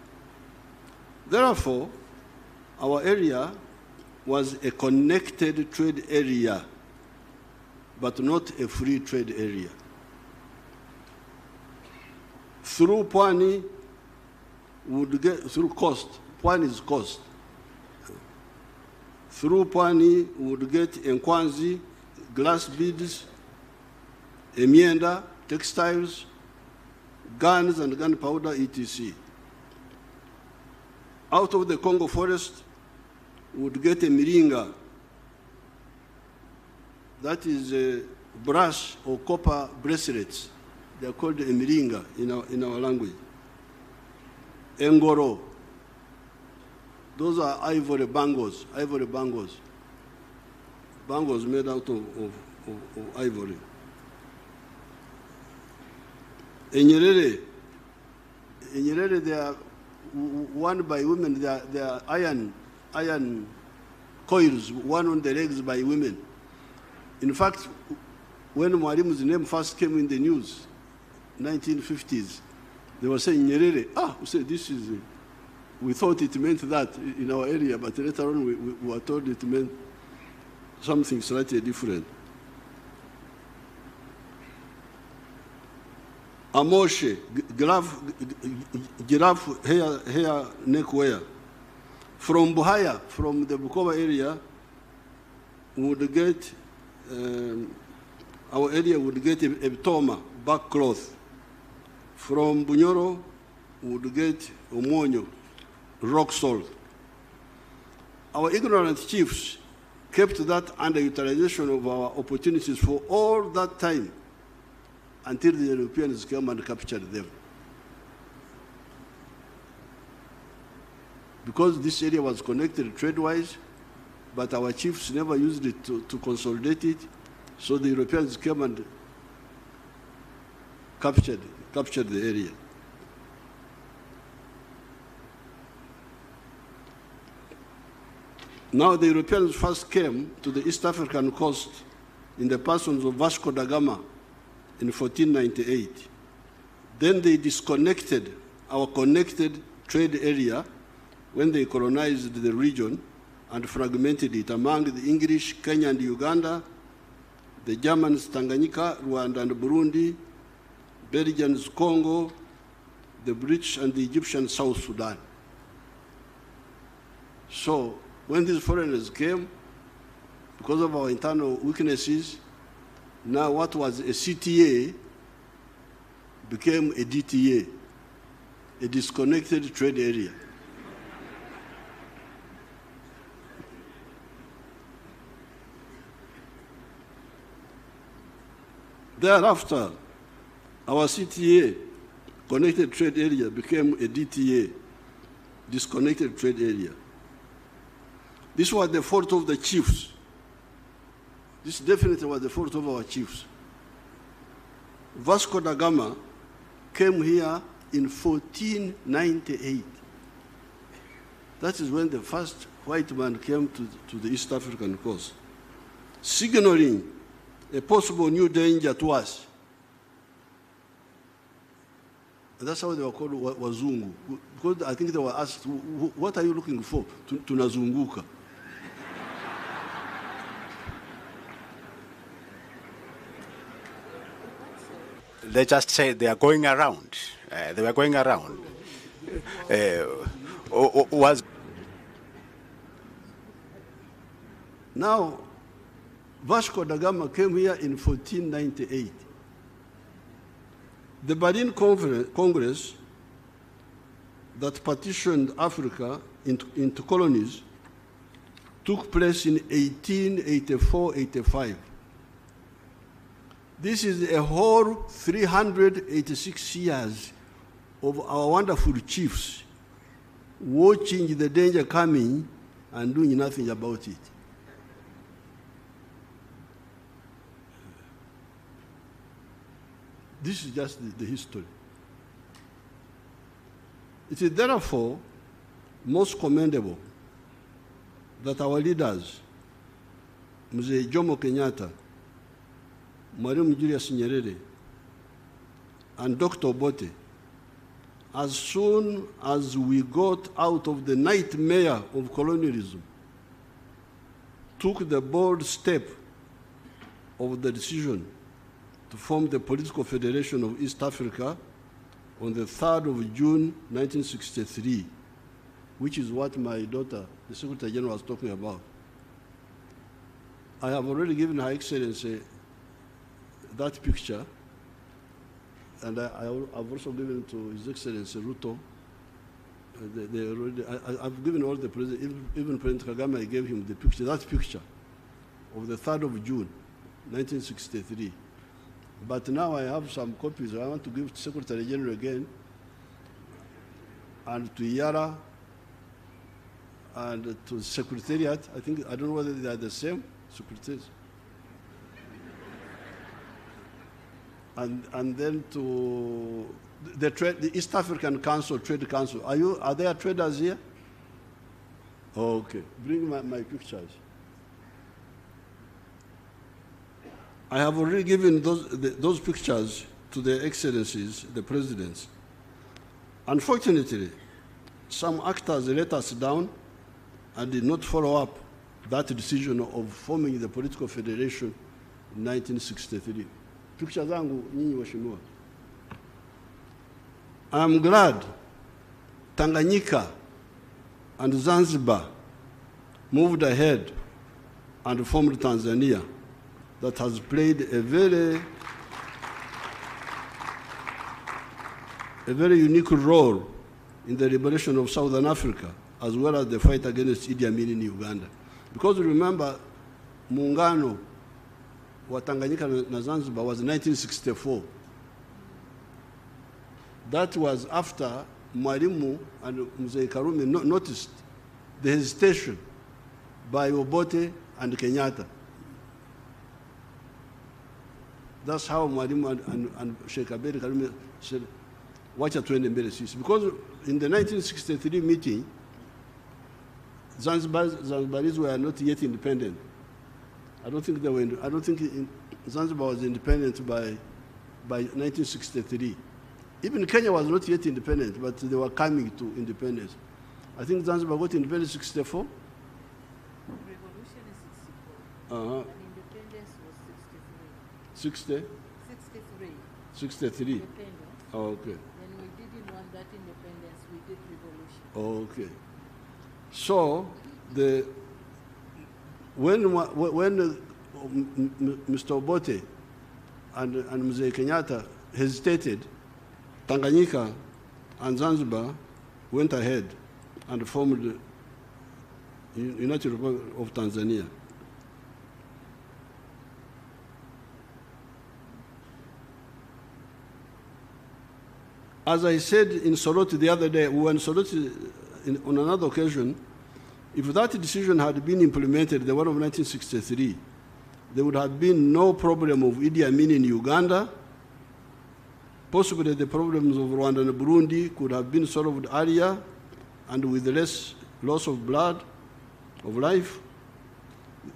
Speaker 7: Therefore, our area was a connected trade area, but not a free trade area. Through Pwani, would get through coast. Pwani is coast. Through Pwani, we would get Nkwanzi, glass beads, Emienda, textiles, guns and gunpowder, etc. Out of the Congo forest, we would get a miringa. That is a brass or copper bracelets. They are called a miringa in our language. Engoro. Those are ivory bangles. Bangles made out of ivory. In Nyerere, they are worn by women. They are iron coils worn on the legs by women. In fact, when Mwalimu's name first came in the news, 1950s, they were saying Nyerere. We said this is. We thought it meant that in our area, but later on we were told it meant something slightly different. Amoshe, giraffe hair neck wear. From Buhaya, from the Bukoba area, would get, our area would get a toma, back cloth. From Bunyoro, would get omonyo, rock salt. Our ignorant chiefs kept that underutilization of our opportunities for all that time until the Europeans came and captured them. Because this area was connected trade-wise, but our chiefs never used it to consolidate it, so the Europeans came and captured the area. Now the Europeans first came to the East African coast in the persons of Vasco da Gama in 1498. Then they disconnected our connected trade area when they colonized the region and fragmented it among the English, Kenya and Uganda, the Germans, Tanganyika, Rwanda and Burundi, Belgians, Congo, the British and the Egyptians, South Sudan. So when these foreigners came, because of our internal weaknesses, now what was a CTA became a DTA, a disconnected trade area. Thereafter, our CTA, connected trade area, became a DTA, disconnected trade area. This was the fault of the chiefs. This definitely was the fault of our chiefs. Vasco da Gama came here in 1498. That is when the first white man came to the East African coast, signaling a possible new danger to us. That's how they were called Wazungu. Because I think they were asked, what are you looking for? Tunazunguka.
Speaker 6: They just say they are going around. They were going around.
Speaker 7: Now, Vasco da Gama came here in 1498. The Berlin Congress that partitioned Africa into colonies took place in 1884-85. This is a whole 386 years of our wonderful chiefs watching the danger coming and doing nothing about it. This is just the history. It is therefore most commendable that our leaders, Mzee Jomo Kenyatta, Mwalimu Julius Nyerere, and Dr. Obote, as soon as we got out of the nightmare of colonialism, took the bold step of the decision to form the Political Federation of East Africa on the 3rd of June, 1963, which is what my daughter, the Secretary General, was talking about. I have already given Her Excellency that picture, and I've also given to His Excellency Ruto. I've given all the presidents, even President Kagame, I gave him the picture, that picture of the 3rd of June, 1963. But now I have some copies I want to give to Secretary General again, and to Yara, and to Secretariat. I don't know whether they are the same secretaries. and then to the East African Council, Trade Council. Are there traders here? Okay, bring my pictures. I have already given those pictures to their excellencies, the presidents. Unfortunately, some actors let us down and did not follow up that decision of forming the political federation in 1963. Pictures zangu nyinyi waheshimiwa. I am glad Tanganyika and Zanzibar moved ahead and formed Tanzania, that has played a very unique role in the liberation of Southern Africa, as well as the fight against Idi Amin in Uganda. Because remember, Muungano wa Tanganyika na Zanzibar was 1964. That was after Mwalimu and Mzee Karume noticed the hesitation by Obote and Kenyatta. That's how Mwalimu and Sheikh Abedi Karume said, wacha tuende mbele sisi. Because in the 1963 meeting, Zanzibaris were not yet independent. I don't think Zanzibar was independent by 1963. Even Kenya was not yet independent, but they were coming to independence. I think Zanzibar got independence in 64.
Speaker 5: Revolution is 64.
Speaker 7: And
Speaker 5: independence was
Speaker 7: 63.
Speaker 5: 63.
Speaker 7: 63.
Speaker 5: Independence.
Speaker 7: Oh, okay.
Speaker 5: When we didn't want that independence, we did revolution.
Speaker 7: Oh, okay. So when Mr. Obote and Mzee Kenyatta hesitated, Tanganyika and Zanzibar went ahead and formed the United Republic of Tanzania. As I said in Soroti the other day, we were in Soroti on another occasion, if that decision had been implemented, the one of 1963, there would have been no problem of Idi Amin in Uganda. Possibly the problems of Rwanda and Burundi could have been solved earlier and with less loss of blood, of life.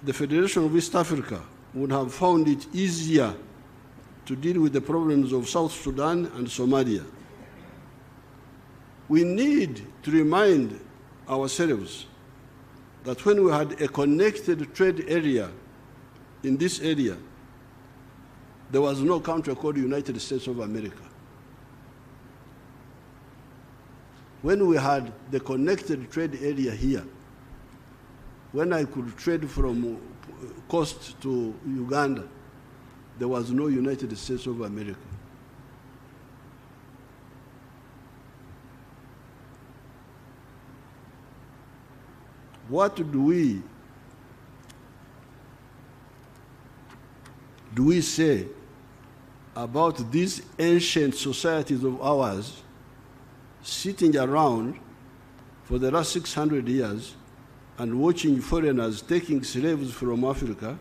Speaker 7: The Federation of East Africa would have found it easier to deal with the problems of South Sudan and Somalia. We need to remind ourselves that when we had a connected trade area in this area, there was no country called United States of America. When we had the connected trade area here, when I could trade from coast to Uganda, there was no United States of America. What do we say about these ancient societies of ours sitting around for the last 600 years and watching foreigners taking slaves from Africa,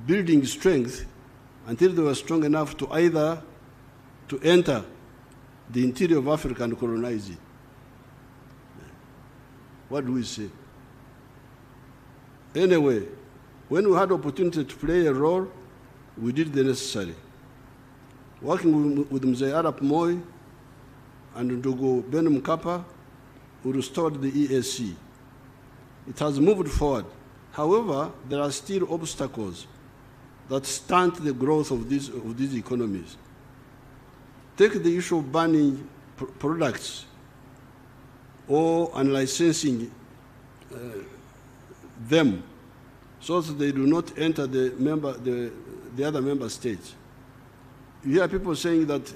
Speaker 7: building strength until they were strong enough to either to enter the interior of Africa and colonize it? What do we say? Anyway, when we had opportunity to play a role, we did the necessary. Working with Mzee Arap Moi and Ndugu Ben Mkapa, we restored the EAC. It has moved forward. However, there are still obstacles that stunt the growth of these economies. Take the issue of banning products or unlicensing them so that they do not enter the other member states. You hear people saying that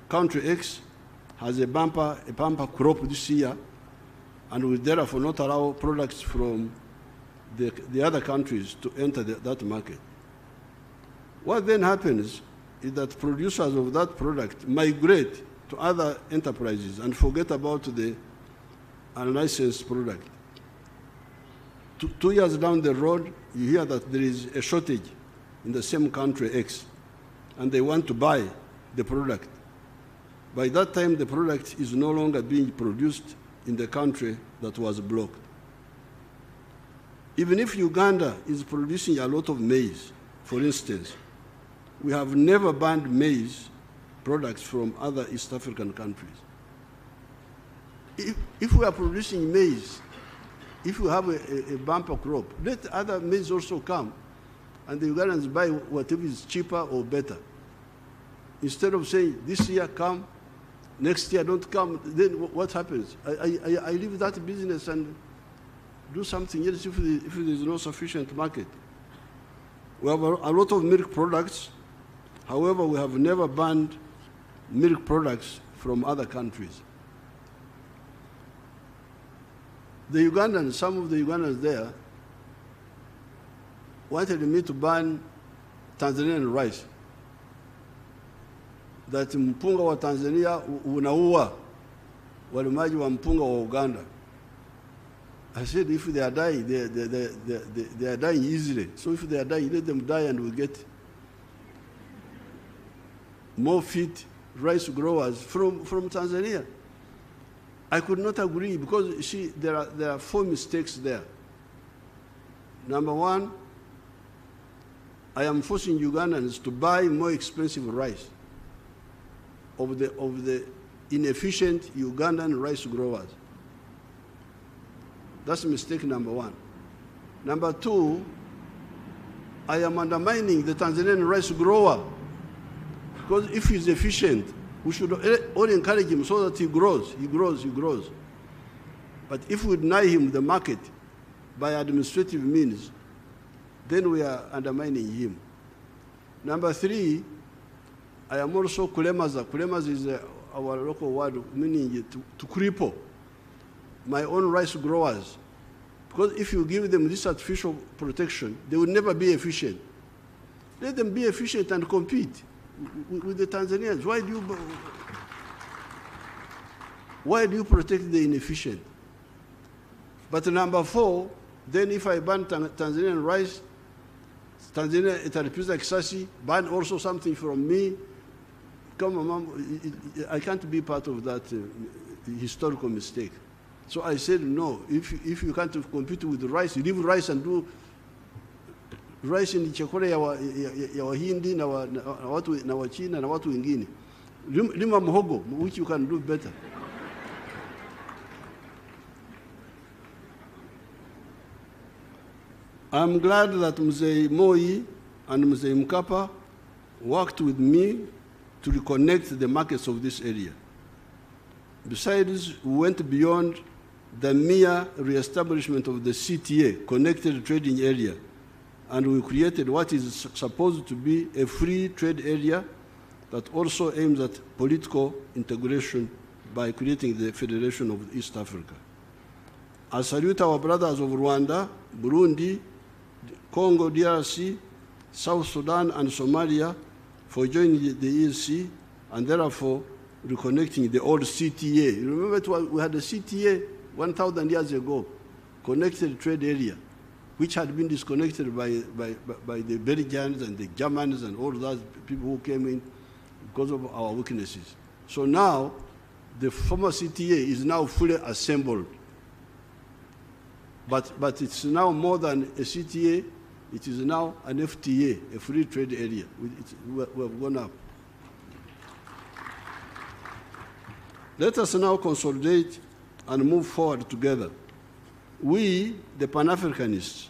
Speaker 7: country X has a bumper crop this year and will therefore not allow products from the other countries to enter that market. What then happens is that producers of that product migrate to other enterprises and forget about the unlicensed product. 2 years down the road, you hear that there is a shortage in the same country X. and they want to buy the product. By that time, the product is no longer being produced in the country that was blocked. Even if Uganda is producing a lot of maize, for instance, we have never banned maize products from other East African countries. If we are producing maize, if we have a bumper crop, let other maize also come, and the Ugandans buy whatever is cheaper or better. Instead of saying, this year come, next year don't come, then what happens? I leave that business and do something else if there is no sufficient market. We have a lot of milk products. However, we have never banned milk products from other countries. The Ugandans, some of the Ugandans there, wanted me to ban Tanzanian rice. That mpunga wa Tanzania unaua walimaji wa mpunga wa Uganda. I said, if they are dying, they are dying easily. So if they are dying, let them die and we'll get more fit rice growers from Tanzania. I could not agree because there are 4 mistakes there. Number one, I am forcing Ugandans to buy more expensive rice of the inefficient Ugandan rice growers. That's mistake number one. Number two, I am undermining the Tanzanian rice grower because if he's efficient, we should all encourage him so that he grows. But if we deny him the market by administrative means, then we are undermining him. Number three, I am also kulemaza. Kulemaza is our local word meaning to cripple my own rice growers. Because if you give them this artificial protection, they will never be efficient. Let them be efficient and compete with the Tanzanians. Why do you protect the inefficient? But number four, then if I ban Tanzanian rice, Tanzania italipiza kisasi, ban also something from me. Come on, Mom, I can't be part of that historical mistake. So I said, no, if you can't compete with rice, leave rice and do rice in chakula ya Wahindi na Wachina na watu wengine. Lima mhogo, which you can do better. I'm glad that Mzee Moi and Mzee Mkapa worked with me to reconnect the markets of this area. Besides, we went beyond the mere re-establishment of the CTA, Connected Trading Area, and we created what is supposed to be a free trade area that also aims at political integration by creating the Federation of East Africa. I salute our brothers of Rwanda, Burundi, Congo, DRC, South Sudan, and Somalia for joining the EAC and therefore reconnecting the old CTA. You remember we had a CTA 1,000 years ago, Connected Trade Area, which had been disconnected by the Belgians and the Germans and all those people who came in because of our weaknesses. So now, the former CTA is now fully assembled. But it's now more than a CTA, it is now an FTA, a free trade area. We have gone up. Let us now consolidate and move forward together. We, the Pan-Africanists,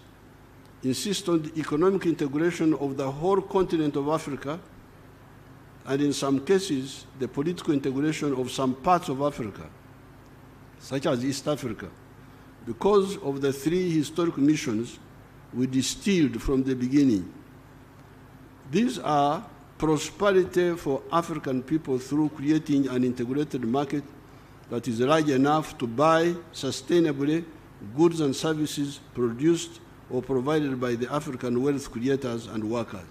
Speaker 7: insist on the economic integration of the whole continent of Africa, and in some cases, the political integration of some parts of Africa, such as East Africa, because of the 3 historic missions we distilled from the beginning. These are prosperity for African people through creating an integrated market that is large enough to buy sustainably goods and services produced or provided by the African wealth creators and workers.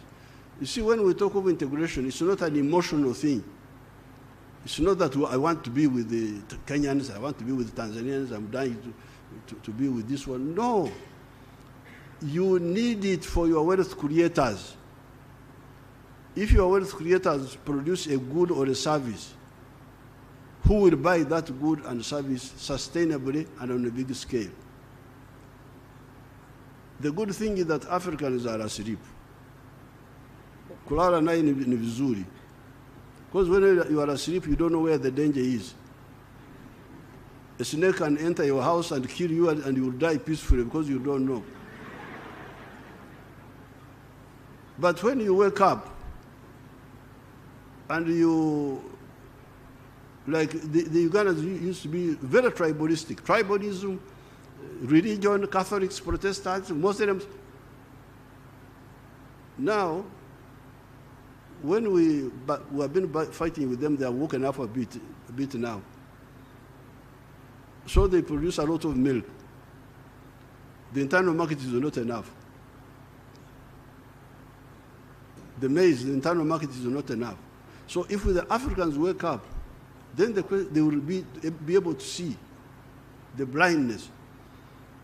Speaker 7: You see, when we talk of integration, it's not an emotional thing. It's not that I want to be with the Kenyans, I want to be with the Tanzanians, I'm dying to be with this one. No. You need it for your wealth creators. If your wealth creators produce a good or a service, who will buy that good and service sustainably and on a big scale? The good thing is that Africans are asleep. Kulala naye ni vizuri. Because when you are asleep, you don't know where the danger is. A snake can enter your house and kill you, and you will die peacefully because you don't know. But when you wake up and you, like the Ugandans used to be very tribalistic. Tribalism, religion, Catholics, Protestants, Muslims. Now, when we have been fighting with them, they are woken up a bit now. So they produce a lot of milk. The internal market is not enough. The maize, the internal market is not enough. So if the Africans wake up, then they will be able to see the blindness.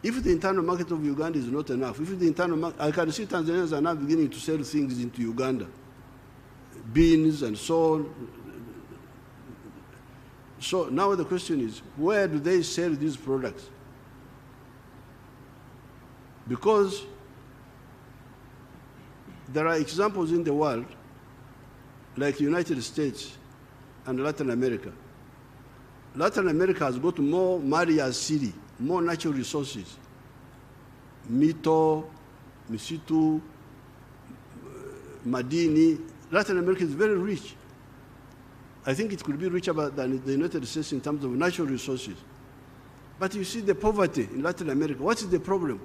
Speaker 7: If the internal market of Uganda is not enough, if the internal market, I can see Tanzanians are now beginning to sell things into Uganda, beans and so on. So now the question is, where do they sell these products? Because there are examples in the world, like the United States and Latin America. Latin America has got more Maria City, more natural resources. Mito, Misitu, Madini. Latin America is very rich. I think it could be richer than the United States in terms of natural resources. But you see the poverty in Latin America. What is the problem?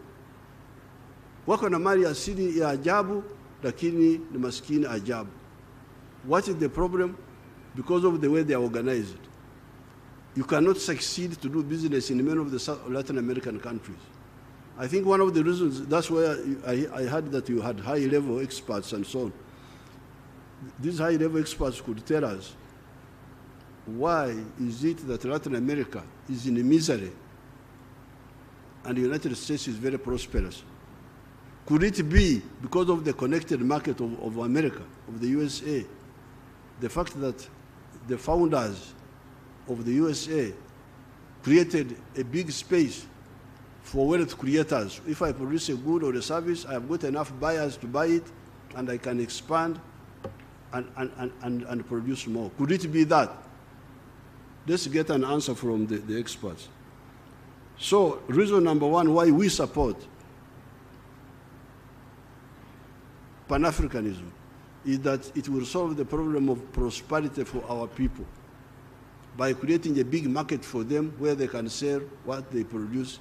Speaker 7: Wako na mali asili ya ajabu, lakini ni maskini ajabu. What is the problem? Because of the way they are organized. You cannot succeed to do business in many of the Latin American countries. I think one of the reasons, that's why I heard that you had high-level experts and so on. These high-level experts could tell us, why is it that Latin America is in misery and the United States is very prosperous? Could it be because of the connected market of America, of the USA? The fact that the founders of the USA created a big space for wealth creators. If I produce a good or a service, I have got enough buyers to buy it, and I can expand and produce more. Could it be that? Let's get an answer from the experts. So, reason number one why we support Pan-Africanism is that it will solve the problem of prosperity for our people by creating a big market for them where they can sell what they produce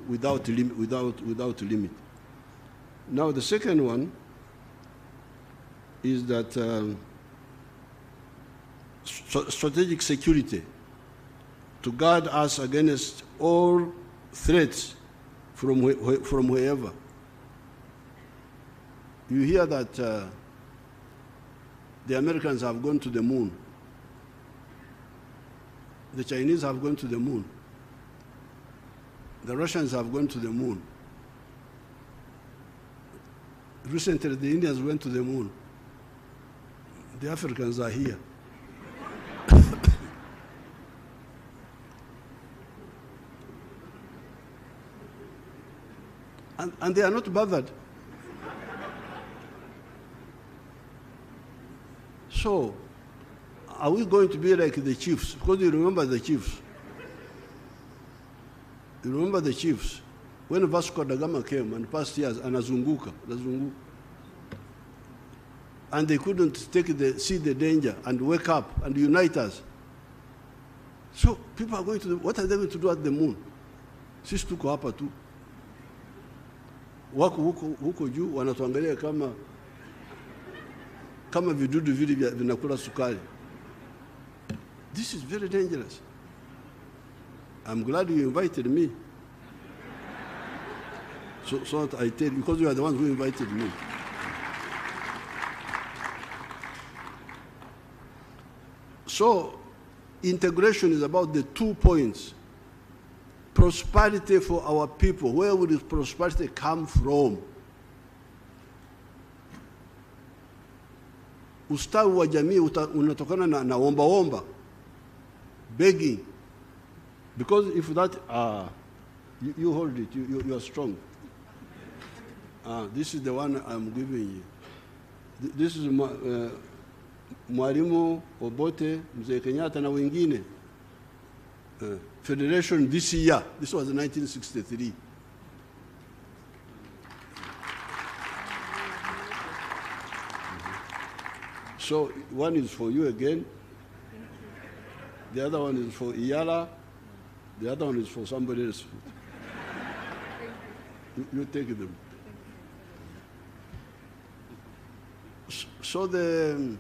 Speaker 7: without limit. Now, the second one is that strategic security, to guard us against all threats from wherever. You hear that the Americans have gone to the moon. The Chinese have gone to the moon. The Russians have gone to the moon. Recently, the Indians went to the moon. The Africans are here. and they are not bothered. So, are we going to be like the chiefs? Because you remember the chiefs. You remember the chiefs. When Vasco da Gama came and passed years, anazunguka. And they couldn't see the danger and wake up and unite us. So people are going to, what are they going to do at the moon? Sisi tuko hapa tu. Wako huko juu wanatuangalia kama vidudu vile vinakula sukari. This is very dangerous. I'm glad you invited me. So that I tell you, because you are the ones who invited me. So, integration is about the 2 points. Prosperity for our people. Where will this prosperity come from? ustawi wa jamii unatokana na omba, begging. Because if that, you hold it, you are strong. This is the one I'm giving you. This is Mwalimu Obote, Mzee Kenyatta na wengine. Federation this year, this was 1963. So one is for you again. The other one is for Iyala. The other one is for somebody else. You take them. So the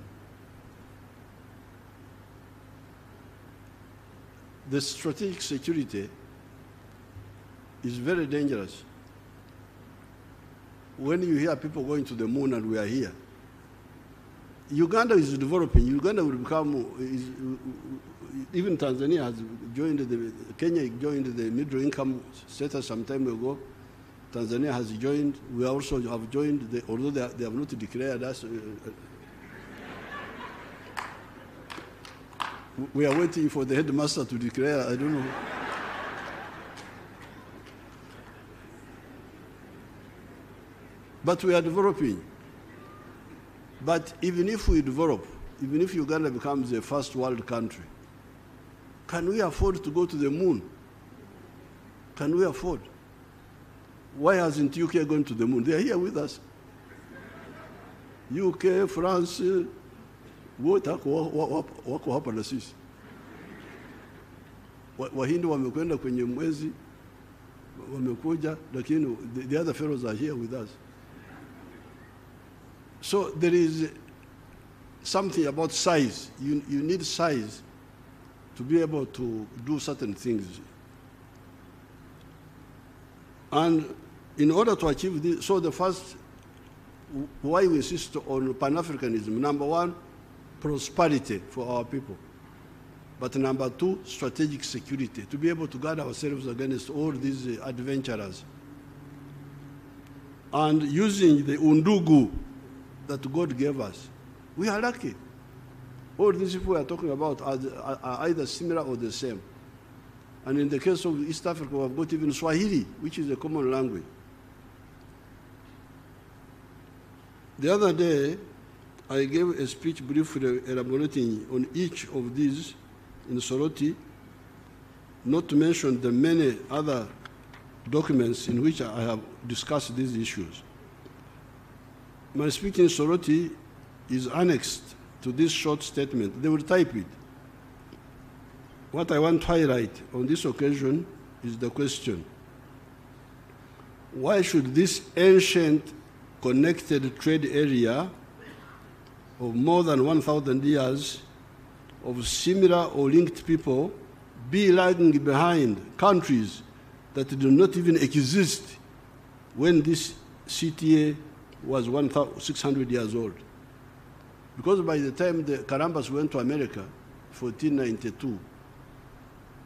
Speaker 7: strategic security is very dangerous. When you hear people going to the moon and we are here, Uganda is developing. Uganda will become, even Tanzania has joined, Kenya joined the middle income status some time ago. Tanzania has joined. We also have joined, although they have not declared us. We are waiting for the headmaster to declare, I don't know. But we are developing. But even if we develop, even if Uganda becomes a first world country, can we afford to go to the moon? Can we afford? Why hasn't UK gone to the moon? They are here with us. UK, France, wote wako hapa na sisi. Wahindi wamekwenda kwenye mwezi, wamekuja, lakini the other fellows are here with us. So there is something about size. You need size to be able to do certain things. And in order to achieve this, so the first, why we insist on Pan-Africanism, number one, prosperity for our people. But number two, strategic security, to be able to guard ourselves against all these adventurers. And using the undugu that God gave us, we are lucky. All these people we are talking about are either similar or the same. And in the case of East Africa, we have got even Swahili, which is a common language. The other day, I gave a speech briefly elaborating on each of these in Soroti, not to mention the many other documents in which I have discussed these issues. My speech in Soroti is annexed to this short statement. They will type it. What I want to highlight on this occasion is the question: why should this ancient connected trade area of more than 1,000 years of similar or linked people be lagging behind countries that do not even exist when this CTA was 1,600 years old? Because by the time the Karambas went to America, 1492,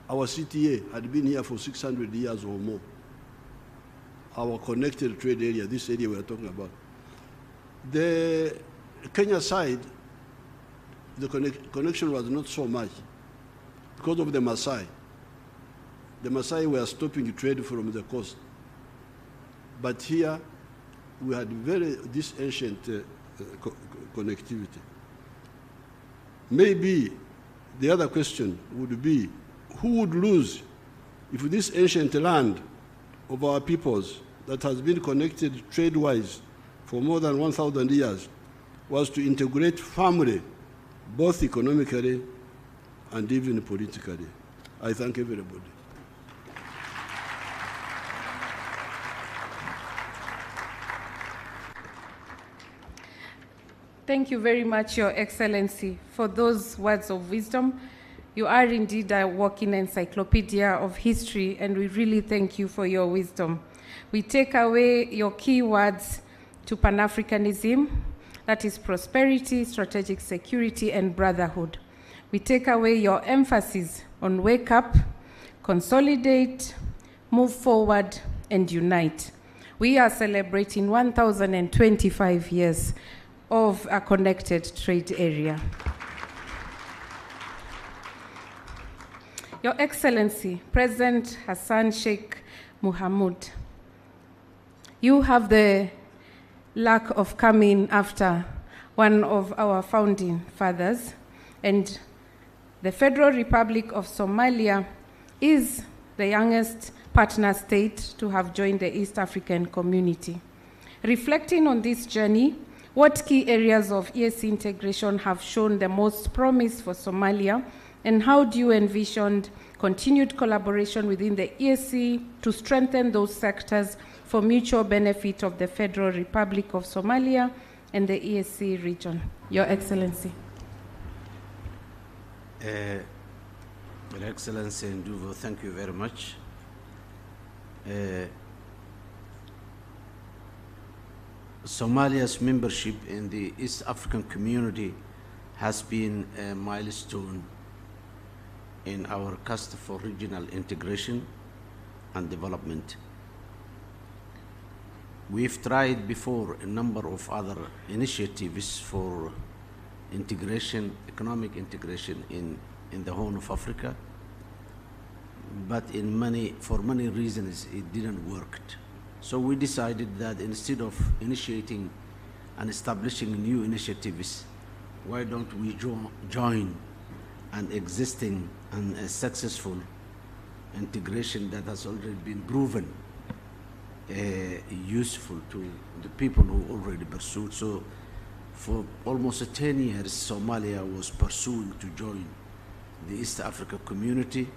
Speaker 7: our CTA had been here for 600 years or more. Our connected trade area, this area we are talking about. The Kenya side, the connection was not so much because of the Maasai. The Maasai were stopping trade from the coast. But here, we had this ancient connectivity. Maybe the other question would be, who would lose if this ancient land of our peoples that has been connected trade-wise for more than 1,000 years was to integrate family, both economically and even politically? I thank everybody.
Speaker 3: Thank you very much, Your Excellency, for those words of wisdom. You are indeed a walking encyclopedia of history, and we really thank you for your wisdom. We take away your key words to Pan-Africanism, that is prosperity, strategic security, and brotherhood. We take away your emphasis on wake up, consolidate, move forward, and unite. We are celebrating 1,025 years of a connected trade area. Your Excellency, President Hassan Sheikh Mohamud, you have the luck of coming after one of our founding fathers, and the Federal Republic of Somalia is the youngest partner state to have joined the East African community. Reflecting on this journey, what key areas of EAC integration have shown the most promise for Somalia, and how do you envision continued collaboration within the EAC to strengthen those sectors for mutual benefit of the Federal Republic of Somalia and the EAC region? Your Excellency.
Speaker 8: Your Excellency Nduvo, thank you very much. Somalia's membership in the East African community has been a milestone in our quest for regional integration and development. We've tried before a number of other initiatives for integration, economic integration in the Horn of Africa, but for many reasons it didn't work. So we decided that instead of initiating and establishing new initiatives, why don't we join an existing and a successful integration that has already been proven useful to the people who already pursued. So for almost 10 years, Somalia was pursuing to join the East Africa community,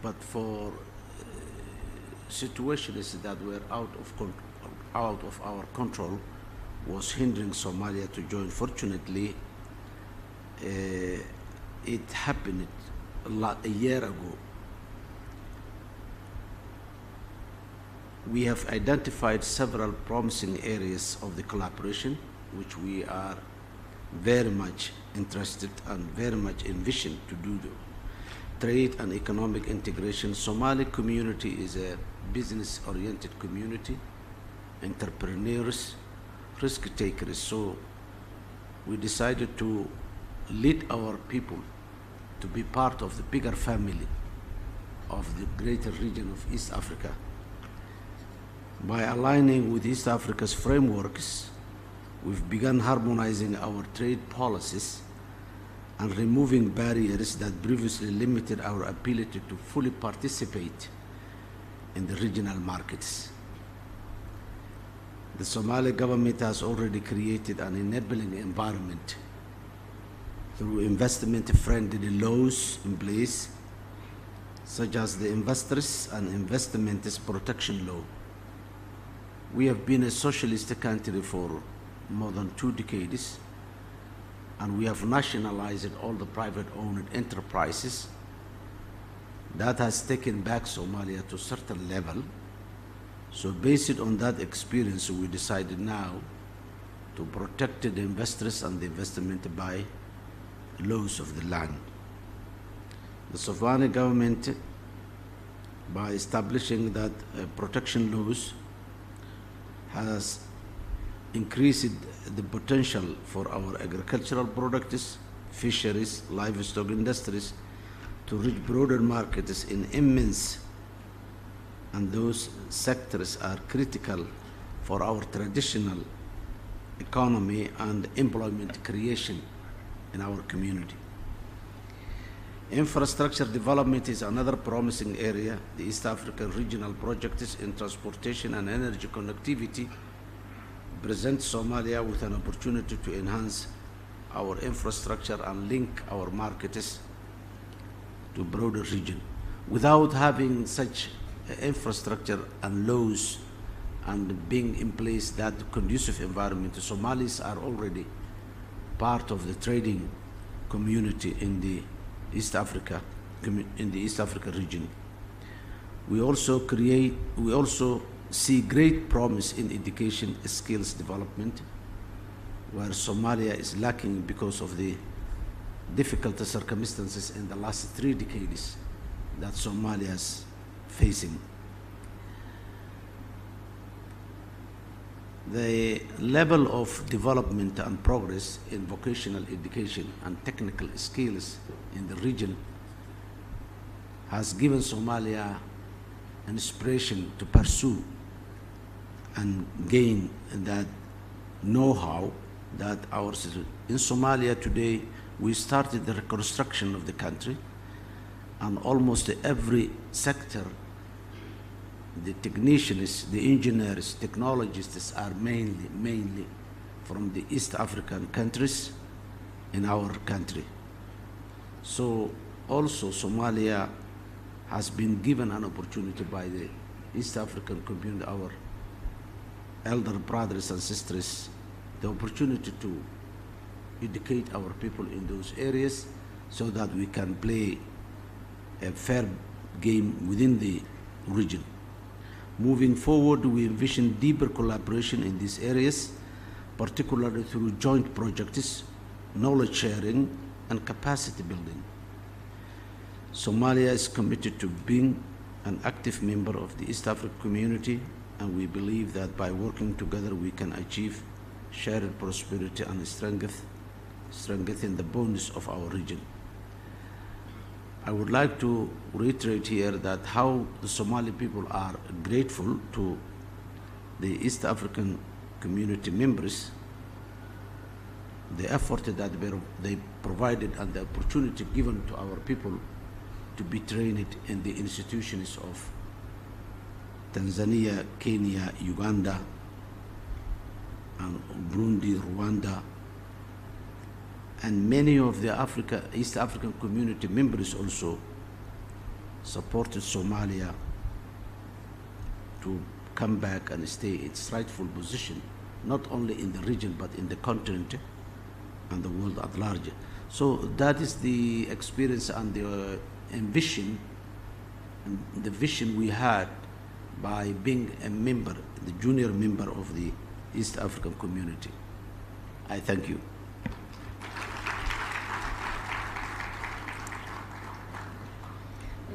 Speaker 8: but for situations that were out of our control was hindering Somalia to join. Fortunately, it happened a year ago. We have identified several promising areas of the collaboration, which we are very much interested and very much envisioned to do. Trade and economic integration. Somali community is a business-oriented community, entrepreneurs, risk takers. So we decided to lead our people to be part of the bigger family of the greater region of East Africa. By aligning with East Africa's frameworks, we've begun harmonizing our trade policies and removing barriers that previously limited our ability to fully participate in the regional markets. The Somali government has already created an enabling environment through investment-friendly laws in place, such as the Investors and Investments Protection Law. We have been a socialist country for more than 2 decades, and we have nationalized all the private-owned enterprises. That has taken back Somalia to a certain level. So based on that experience, we decided now to protect the investors and the investment by laws of the land. The Somali government, by establishing that protection laws, has increased the potential for our agricultural products, fisheries, livestock industries to reach broader markets in immense, and those sectors are critical for our traditional economy and employment creation in our community. Infrastructure development is another promising area. The East African regional projects in transportation and energy connectivity present Somalia with an opportunity to enhance our infrastructure and link our markets to broader region. Without having such infrastructure and laws and being in place that conducive environment, the Somalis are already part of the trading community in the East Africa region. We also see great promise in education skills development, where Somalia is lacking because of the difficult circumstances in the last 3 decades that Somalia is facing. The level of development and progress in vocational education and technical skills in the region has given Somalia an inspiration to pursue and gain that know-how that ours is. In Somalia today, we started the reconstruction of the country, and almost every sector, the technicians, the engineers, technologists are mainly from the East African countries in our country. So also Somalia has been given an opportunity by the East African community, our elder brothers and sisters, the opportunity to educate our people in those areas so that we can play a fair game within the region. Moving forward, we envision deeper collaboration in these areas, particularly through joint projects, knowledge sharing, and capacity building. Somalia is committed to being an active member of the East African community, and we believe that by working together we can achieve shared prosperity and strengthen the bonds of our region. I would like to reiterate here that how the Somali people are grateful to the East African community members, the effort that they provided and the opportunity given to our people to be trained in the institutions of Tanzania, Kenya, Uganda, and Burundi, Rwanda, and many of the East African community members also supported Somalia to come back and stay its rightful position, not only in the region but in the continent and the world at large. So that is the experience and the ambition and the vision we had by being a member, the junior member of the East African community. I thank you.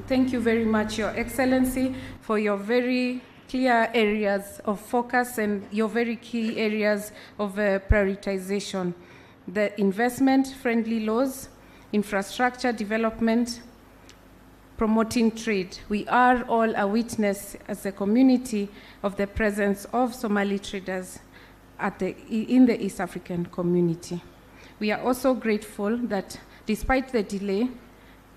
Speaker 3: Thank you very much, Your Excellency, for your very clear areas of focus and your very key areas of prioritization. The investment-friendly laws, infrastructure development, promoting trade. We are all a witness as a community of the presence of Somali traders in the East African community. We are also grateful that despite the delay,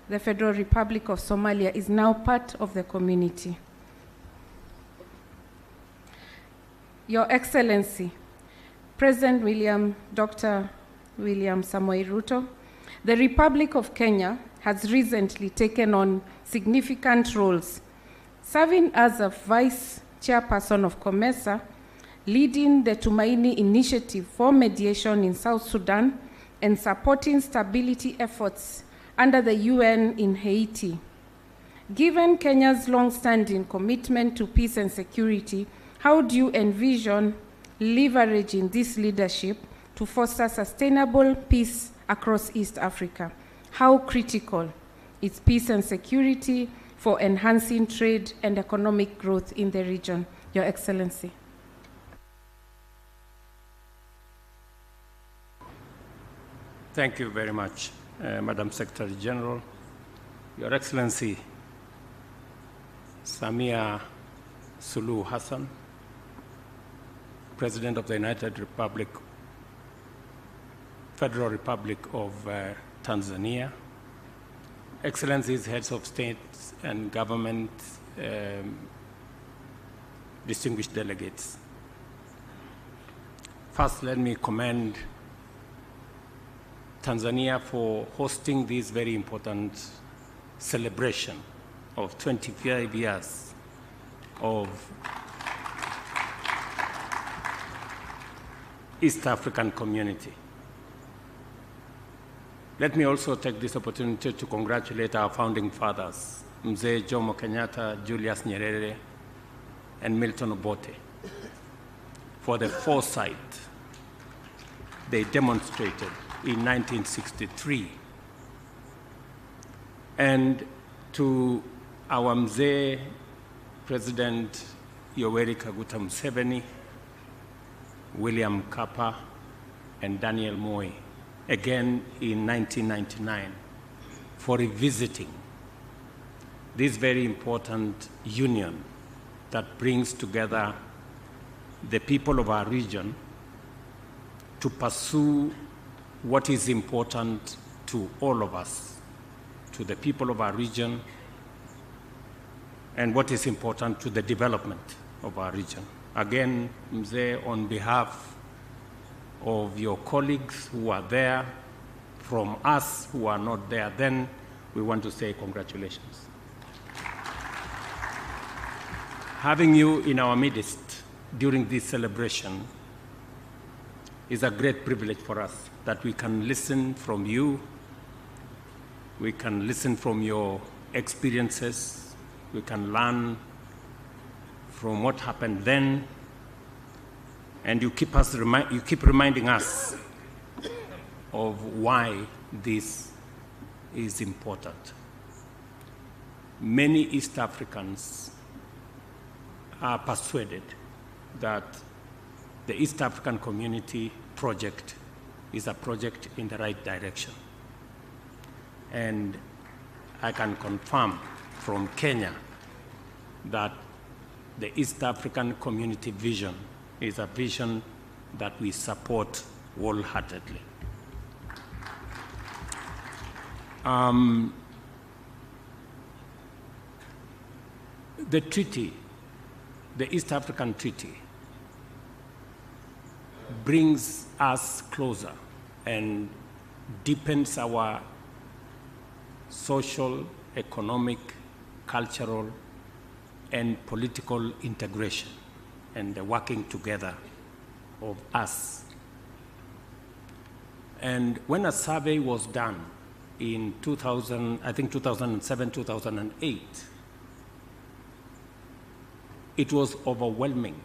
Speaker 3: the Federal Republic of Somalia is now part of the community. Your Excellency, President Dr. William Samoei Ruto, the Republic of Kenya has recently taken on significant roles, serving as a Vice Chairperson of COMESA, leading the Tumaini Initiative for mediation in South Sudan, and supporting stability efforts under the UN in Haiti. Given Kenya's long-standing commitment to peace and security, how do you envision leveraging this leadership to foster sustainable peace across East Africa? How critical is peace and security for enhancing trade and economic growth in the region? Your Excellency.
Speaker 9: Thank you very much, Madam Secretary General. Your Excellency, Samia Suluhu Hassan, President of the United Republic, Federal Republic of Tanzania, Excellencies, Heads of State and Government, distinguished delegates. First, let me commend Tanzania for hosting this very important celebration of 25 years of East African community. Let me also take this opportunity to congratulate our founding fathers, Mzee Jomo Kenyatta, Julius Nyerere, and Milton Obote, for the foresight they demonstrated in 1963. And to our Mzee President Yoweri Kaguta Museveni, William Kappa, and Daniel Moi, again in 1999, for revisiting this very important union that brings together the people of our region to pursue what is important to all of us, to the people of our region, and what is important to the development of our region. Again, Mzee, on behalf of your colleagues who are there, from us who are not there then, we want to say congratulations. Having you in our midst during this celebration is a great privilege for us, that we can listen from you, we can listen from your experiences, we can learn from what happened then, and you keep reminding us of why this is important. Many East Africans are persuaded that the East African Community project is a project in the right direction. And I can confirm from Kenya that the East African Community vision is a vision that we support wholeheartedly. The treaty, the East African Treaty, brings us closer and deepens our social, economic, cultural, and political integration and the working together of us. And when a survey was done in 2007, 2008, it was overwhelming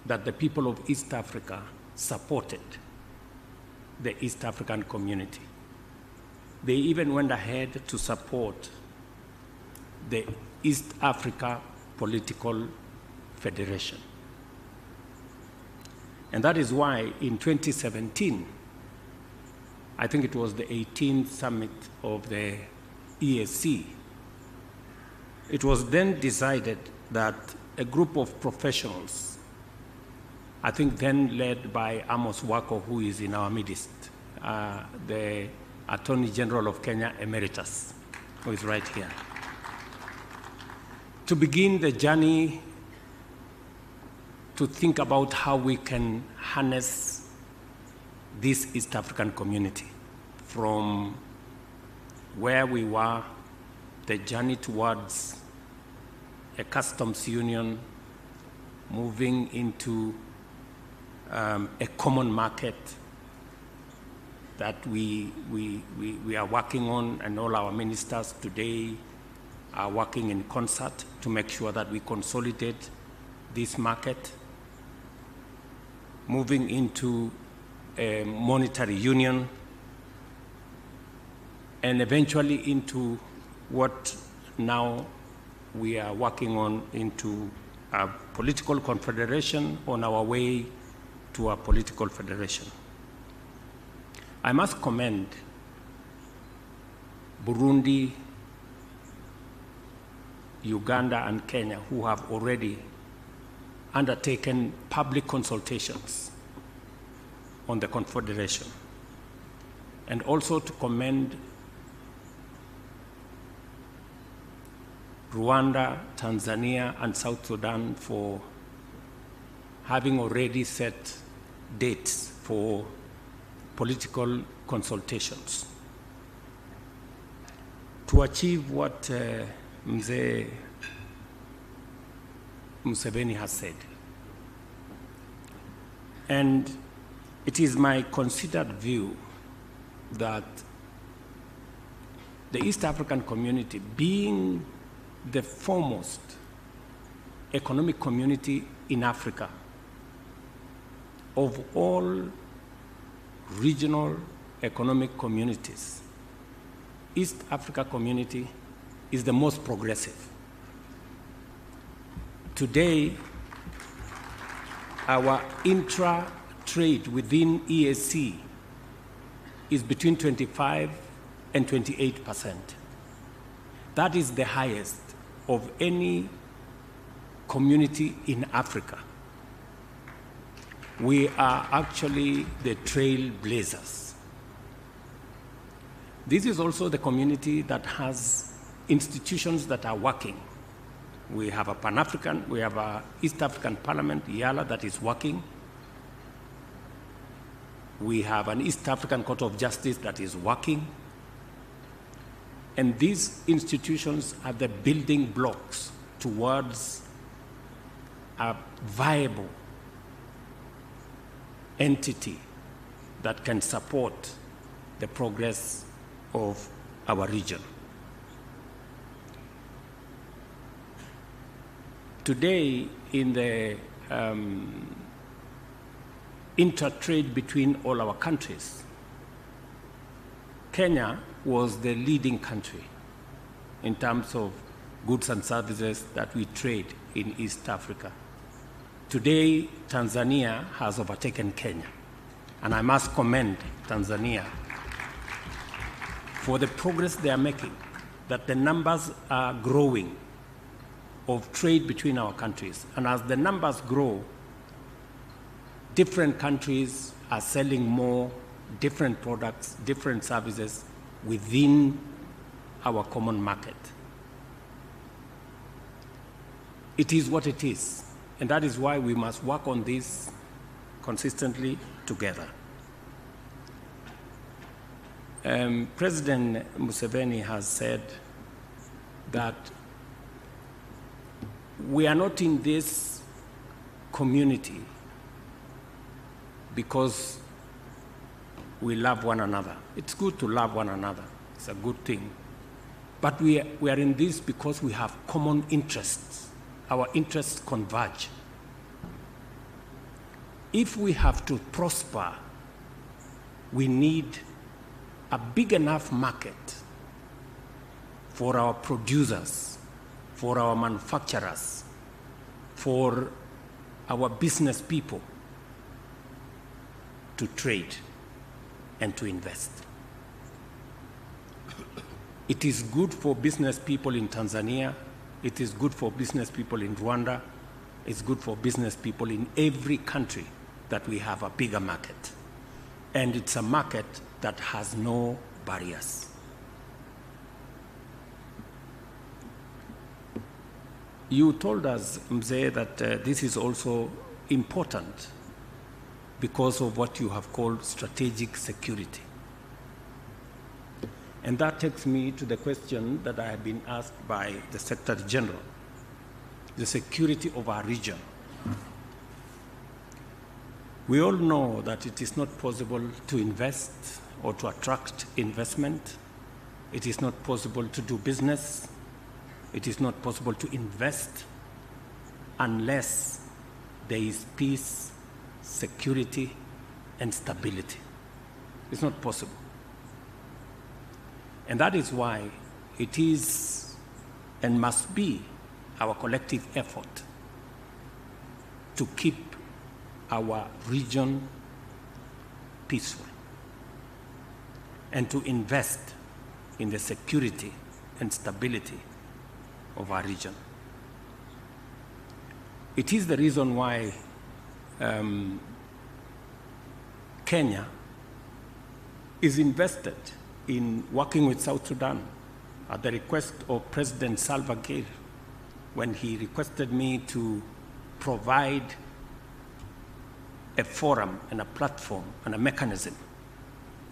Speaker 9: that the people of East Africa supported the East African community. They even went ahead to support the East Africa Political Federation. And that is why in 2017, I think it was the 18th summit of the EAC, it was then decided that a group of professionals, I think then led by Amos Wako, who is in our midst, the Attorney General of Kenya Emeritus, who is right here, to begin the journey to think about how we can harness this East African community from where we were, the journey towards a customs union, moving into a common market that we are working on, and all our ministers today are working in concert to make sure that we consolidate this market, moving into a monetary union, and eventually into what now we are working on, into a political confederation on our way to a political federation. I must commend Burundi, Uganda, and Kenya, who have already undertaken public consultations on the confederation, and also to commend Rwanda, Tanzania, and South Sudan for having already set dates for political consultations to achieve what Mzee Museveni has said. And it is my considered view that the East African community, being the foremost economic community in Africa, of all regional economic communities, East Africa community is the most progressive. Today, our intra trade within EAC is between 25 and 28%. That is the highest of any community in Africa. We are actually the trailblazers. This is also the community that has institutions that are working. We have a Pan-African, we have a East African Parliament, IALA, that is working. We have an East African Court of Justice that is working. And these institutions are the building blocks towards a viable entity that can support the progress of our region. Today, in the inter-trade between all our countries, Kenya was the leading country in terms of goods and services that we trade in East Africa. Today, Tanzania has overtaken Kenya, and I must commend Tanzania for the progress they are making, that the numbers are growing of trade between our countries. And as the numbers grow, different countries are selling more different products, different services within our common market. It is what it is, and that is why we must work on this consistently together. President Museveni has said that we are not in this community because we love one another. It's good to love one another. It's a good thing. But we are in this because we have common interests. Our interests converge. If we have to prosper, we need a big enough market for our producers, for our manufacturers, for our business people to trade and to invest. It is good for business people in Tanzania. It is good for business people in Rwanda. It's good for business people in every country that we have a bigger market. And it's a market that has no barriers. You told us, Mzee, that this is also important because of what you have called strategic security. And that takes me to the question that I have been asked by the Secretary General, the security of our region. We all know that it is not possible to invest or to attract investment. It is not possible to do business. It is not possible to invest unless there is peace, security, and stability. It's not possible. And that is why it is and must be our collective effort to keep our region peaceful and to invest in the security and stability of our region. It is the reason why Kenya is invested in working with South Sudan at the request of President Salva Kiir, when he requested me to provide a forum and a platform and a mechanism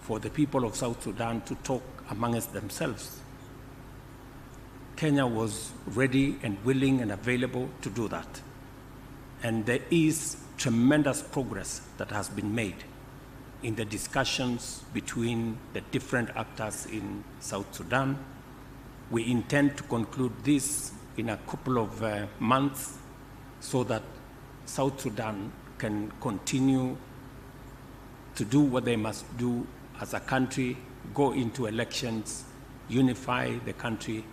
Speaker 9: for the people of South Sudan to talk amongst themselves. Kenya was ready and willing and available to do that. And there is tremendous progress that has been made in the discussions between the different actors in South Sudan. We intend to conclude this in a couple of months so that South Sudan can continue to do what they must do as a country, go into elections, unify the country,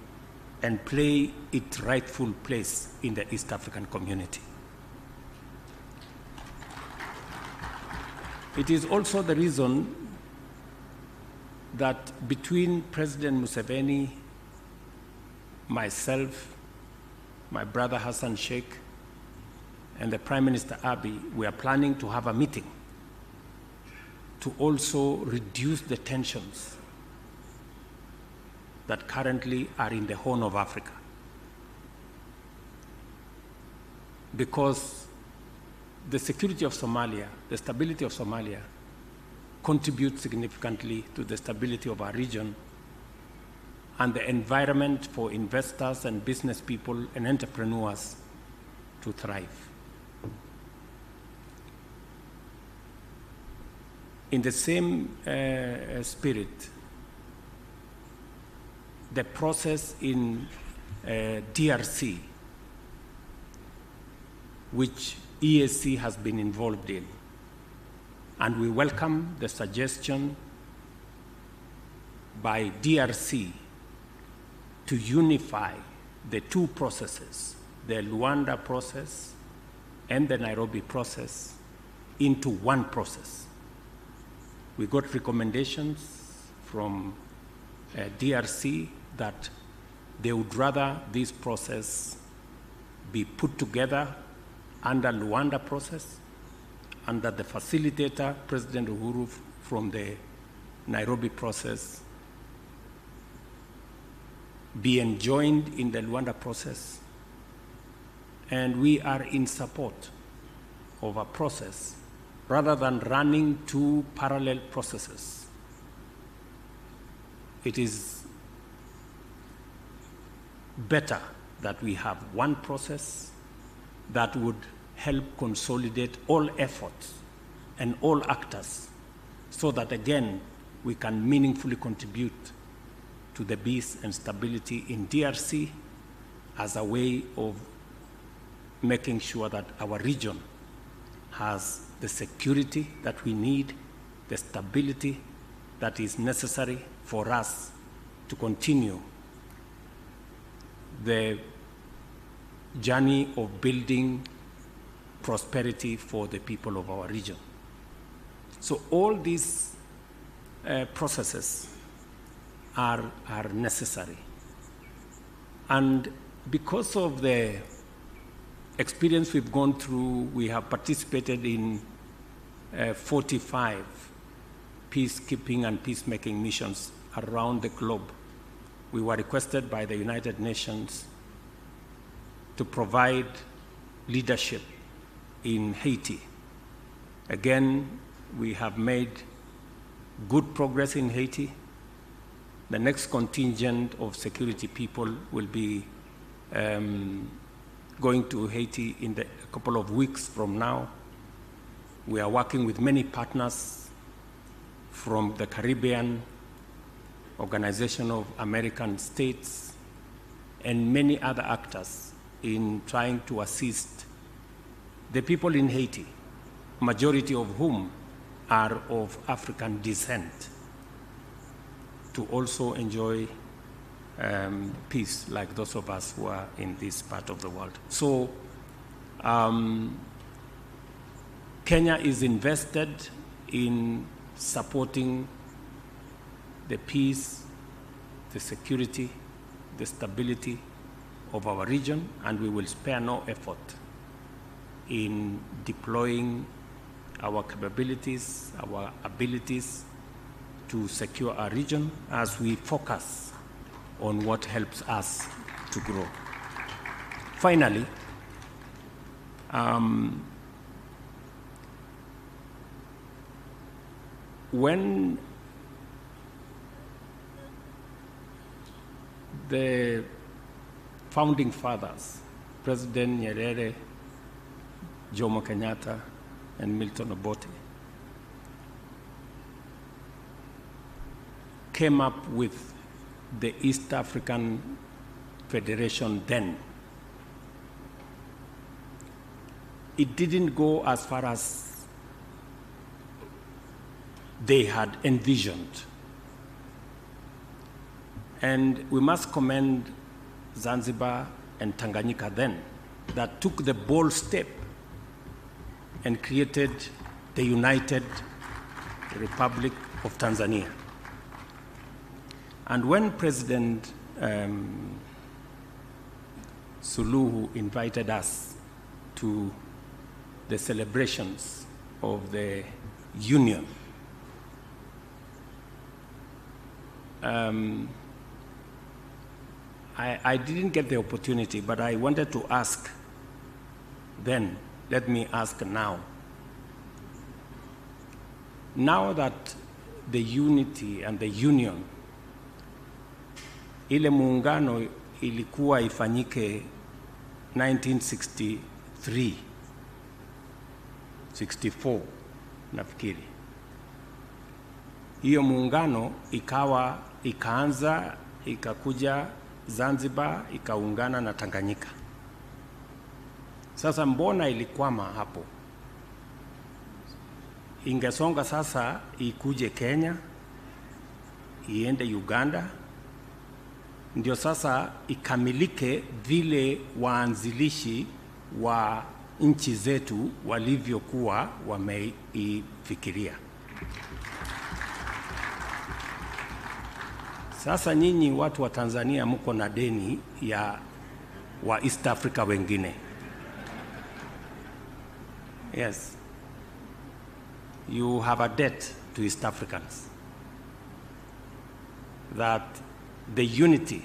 Speaker 9: and play its rightful place in the East African community. It is also the reason that between President Museveni, myself, my brother Hassan Sheikh, and the Prime Minister Abiy, we are planning to have a meeting to also reduce the tensions that currently are in the Horn of Africa. Because the security of Somalia, the stability of Somalia, contributes significantly to the stability of our region and the environment for investors and business people and entrepreneurs to thrive. In the same spirit, the process in DRC, which EAC has been involved in, and we welcome the suggestion by DRC to unify the two processes, the Luanda process and the Nairobi process, into one process. We got recommendations from DRC that they would rather this process be put together under Luanda process, under the facilitator, President Uhuru, from the Nairobi process, be enjoined in the Luanda process, and we are in support of a process rather than running two parallel processes. It is better that we have one process that would help consolidate all efforts and all actors so that, again, we can meaningfully contribute to the peace and stability in DRC as a way of making sure that our region has the security that we need, the stability that is necessary for us to continue the journey of building prosperity for the people of our region. So all these processes are necessary. And because of the experience we've gone through, we have participated in 45 peacekeeping and peacemaking missions around the globe. We were requested by the United Nations to provide leadership in Haiti. Again, we have made good progress in Haiti. The next contingent of security people will be going to Haiti in a couple of weeks from now. We are working with many partners from the Caribbean, Organization of American States, and many other actors in trying to assist the people in Haiti, majority of whom are of African descent, to also enjoy peace like those of us who are in this part of the world. So Kenya is invested in supporting the peace, the security, the stability of our region, and we will spare no effort in deploying our capabilities, our abilities to secure our region as we focus on what helps us to grow. Finally, when the founding fathers, President Nyerere, Jomo Kenyatta, and Milton Obote, came up with the East African Federation then, it didn't go as far as they had envisioned. And we must commend Zanzibar and Tanganyika then, that took the bold step and created the United Republic of Tanzania. And when President Suluhu invited us to the celebrations of the Union, I didn't get the opportunity, but I wanted to ask then. Let me ask now. Now that the unity and the union, ile muungano ilikuwa ifanyike 1963, 64 nafikiri. Hiyo muungano ikaanza ikakuja Zanzibar ikaungana na Tanganyika. Sasa mbona ilikwama hapo? Ingesonga sasa ikuje Kenya, iende Uganda, ndio sasa ikamilike vile waanzilishi wa nchi zetu walivyokuwa wameifikiria. Sasa nyinyi watu wa Tanzania mko na deni ya wa East Africa wengine. Yes. You have a debt to East Africans. That the unity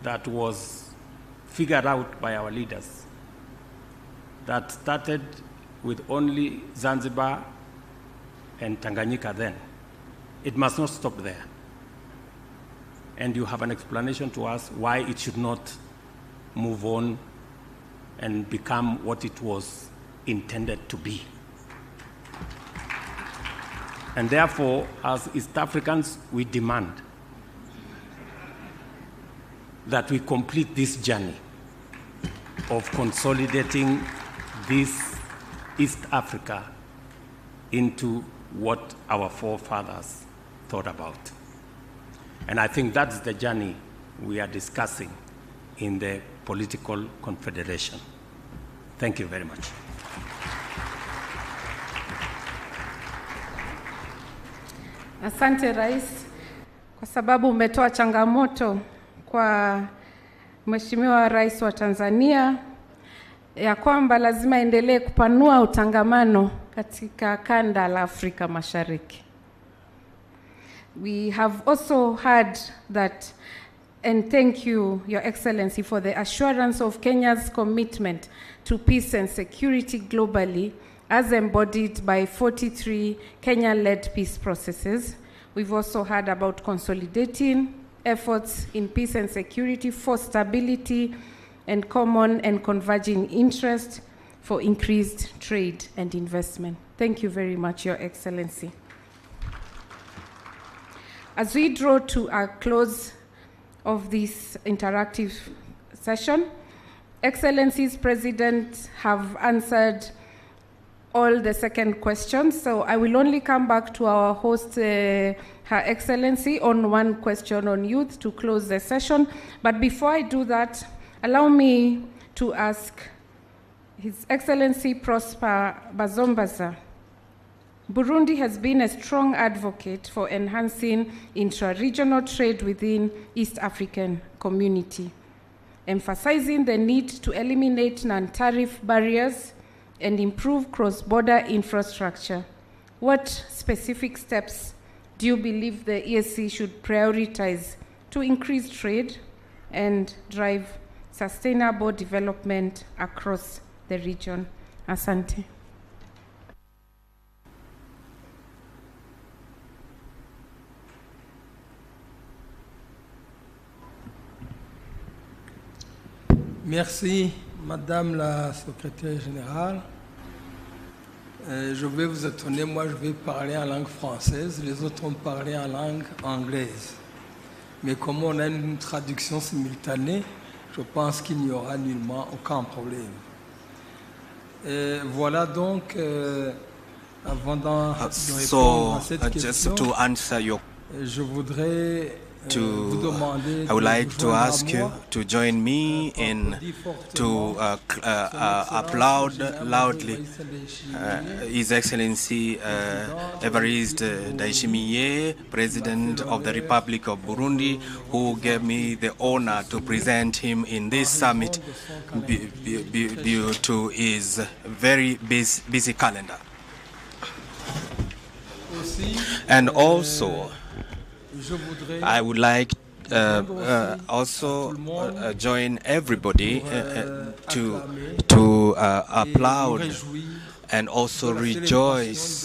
Speaker 9: that was figured out by our leaders, that started with only Zanzibar and Tanganyika then, it must not stop there. And you have an explanation to us why it should not move on and become what it was intended to be. And therefore, as East Africans, we demand that we complete this journey of consolidating this East Africa into what our forefathers thought about. And I think that's the journey we are discussing in the political confederation. Thank you very much.
Speaker 3: Asante Rais, kwa sababu umetoa changamoto kwa Mheshimiwa Rais wa Tanzania ya kwamba lazima endelee kupanua utangamano katika kanda la Afrika Mashariki. We have also heard that, and thank you, Your Excellency, for the assurance of Kenya's commitment to peace and security globally as embodied by 43 Kenya-led peace processes. We've also heard about consolidating efforts in peace and security for stability and common and converging interest for increased trade and investment. Thank you very much, Your Excellency. As we draw to a close of this interactive session, Excellencies President have answered all the second questions, so I will only come back to our host, Her Excellency, on one question on youth to close the session. But before I do that, allow me to ask His Excellency Prosper Bazombaza. Burundi has been a strong advocate for enhancing intra-regional trade within East African community, emphasizing the need to eliminate non-tariff barriers and improve cross-border infrastructure. What specific steps do you believe the EAC should prioritize to increase trade and drive sustainable development across the region? Asante.
Speaker 10: Merci, Madame la Secrétaire Générale. Je vais vous étonner, moi je vais parler en langue française, les autres vont parler en langue anglaise. Mais comme on a une traduction simultanée, je pense qu'il n'y aura nullement aucun problème. Voilà donc, avant de répondre à cette question,
Speaker 6: to answer your...
Speaker 10: je voudrais
Speaker 11: I would like to ask you to join me in to applaud loudly His Excellency Evariste Ndayishimiye, President of the Republic of Burundi, who gave me the honor to present him in this summit due to his very busy calendar. And also, I would like also join everybody to applaud and also rejoice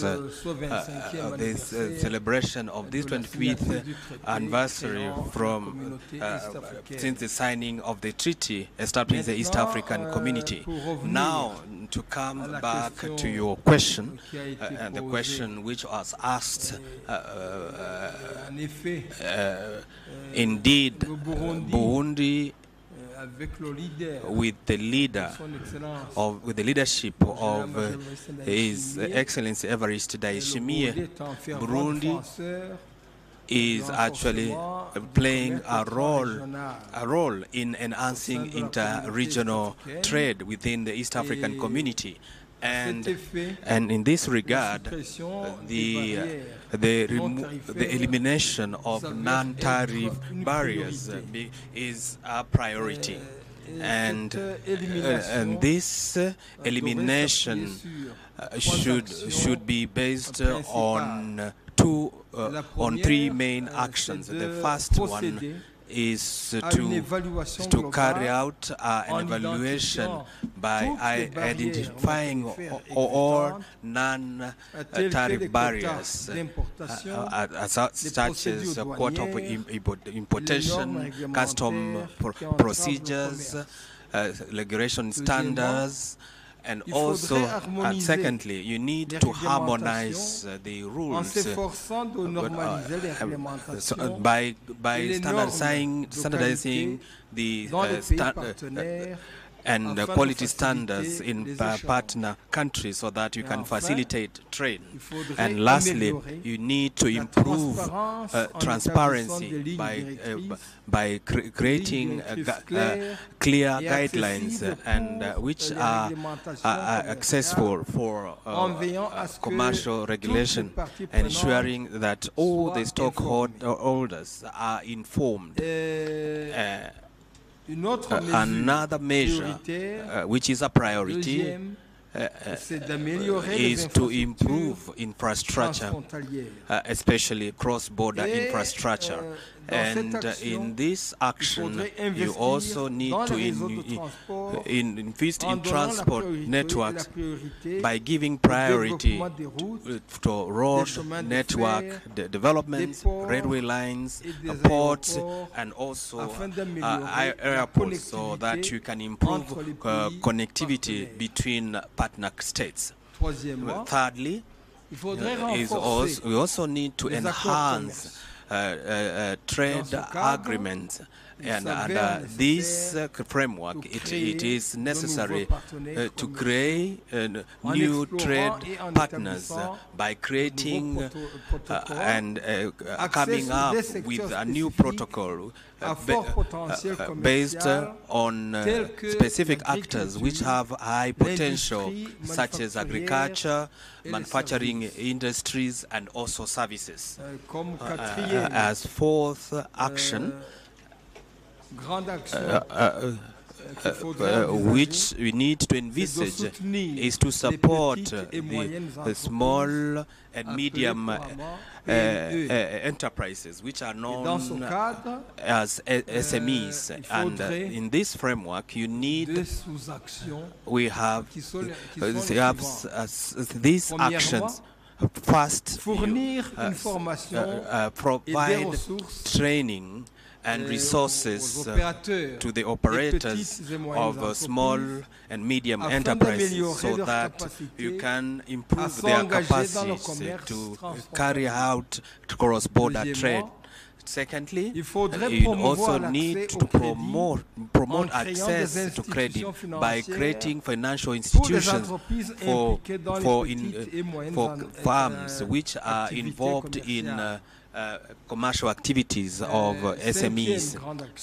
Speaker 11: this celebration of this 25th anniversary from since the signing of the treaty establishing the East African Community. Now, to come back to your question, the question which was asked, indeed, Burundi, with the leadership of His Excellency Evariste Ndayishimiye, Burundi is actually playing a role in enhancing inter-regional trade within the East African community. And in this regard, the elimination of non-tariff barriers is a priority. And this elimination should be based on three main actions. The first one is to carry out an evaluation by identifying all non-tariff barriers, such as quota of importation, custom procedures, regulation standards, and also, and secondly, you need to harmonize the rules by standardizing the and quality standards in partner countries so that you can facilitate trade. And lastly, you need to improve transparency by creating clear guidelines and which are accessible for commercial regulation, ensuring that all the stockholders are informed. Another measure, which is a priority, is to improve infrastructure, especially cross-border infrastructure. And in this action, you also need to invest in transport networks by giving priority to road network developments, railway lines, ports, and also airports, so that you can improve connectivity between partner states. Thirdly, we also need to enhance trade agreements, and under this framework, it is necessary to create new trade partners by creating and coming up with a new protocol based on specific actors which have high potential, such as agriculture, manufacturing industries, and also services. As fourth action, which we need to envisage, is to support the small and medium enterprises, which are known as SMEs. And in this framework, we have these actions. First, provide training and resources to the operators of small and medium enterprises, so that you can improve their capacities to carry out cross-border trade. Secondly, you also need to promote access to credit by creating financial institutions for firms which are involved in commercial activities of SMEs.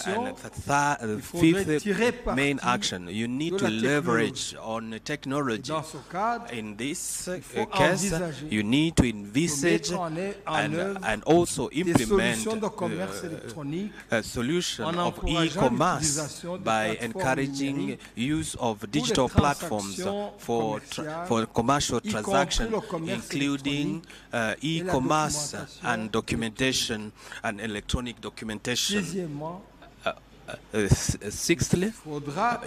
Speaker 11: And the fifth main action, you need to leverage on technology. In this case, you need to envisage and also implement a solution of e-commerce by encouraging use of digital platforms for commercial transaction, including e-commerce and documentation and electronic documentation. Sixthly,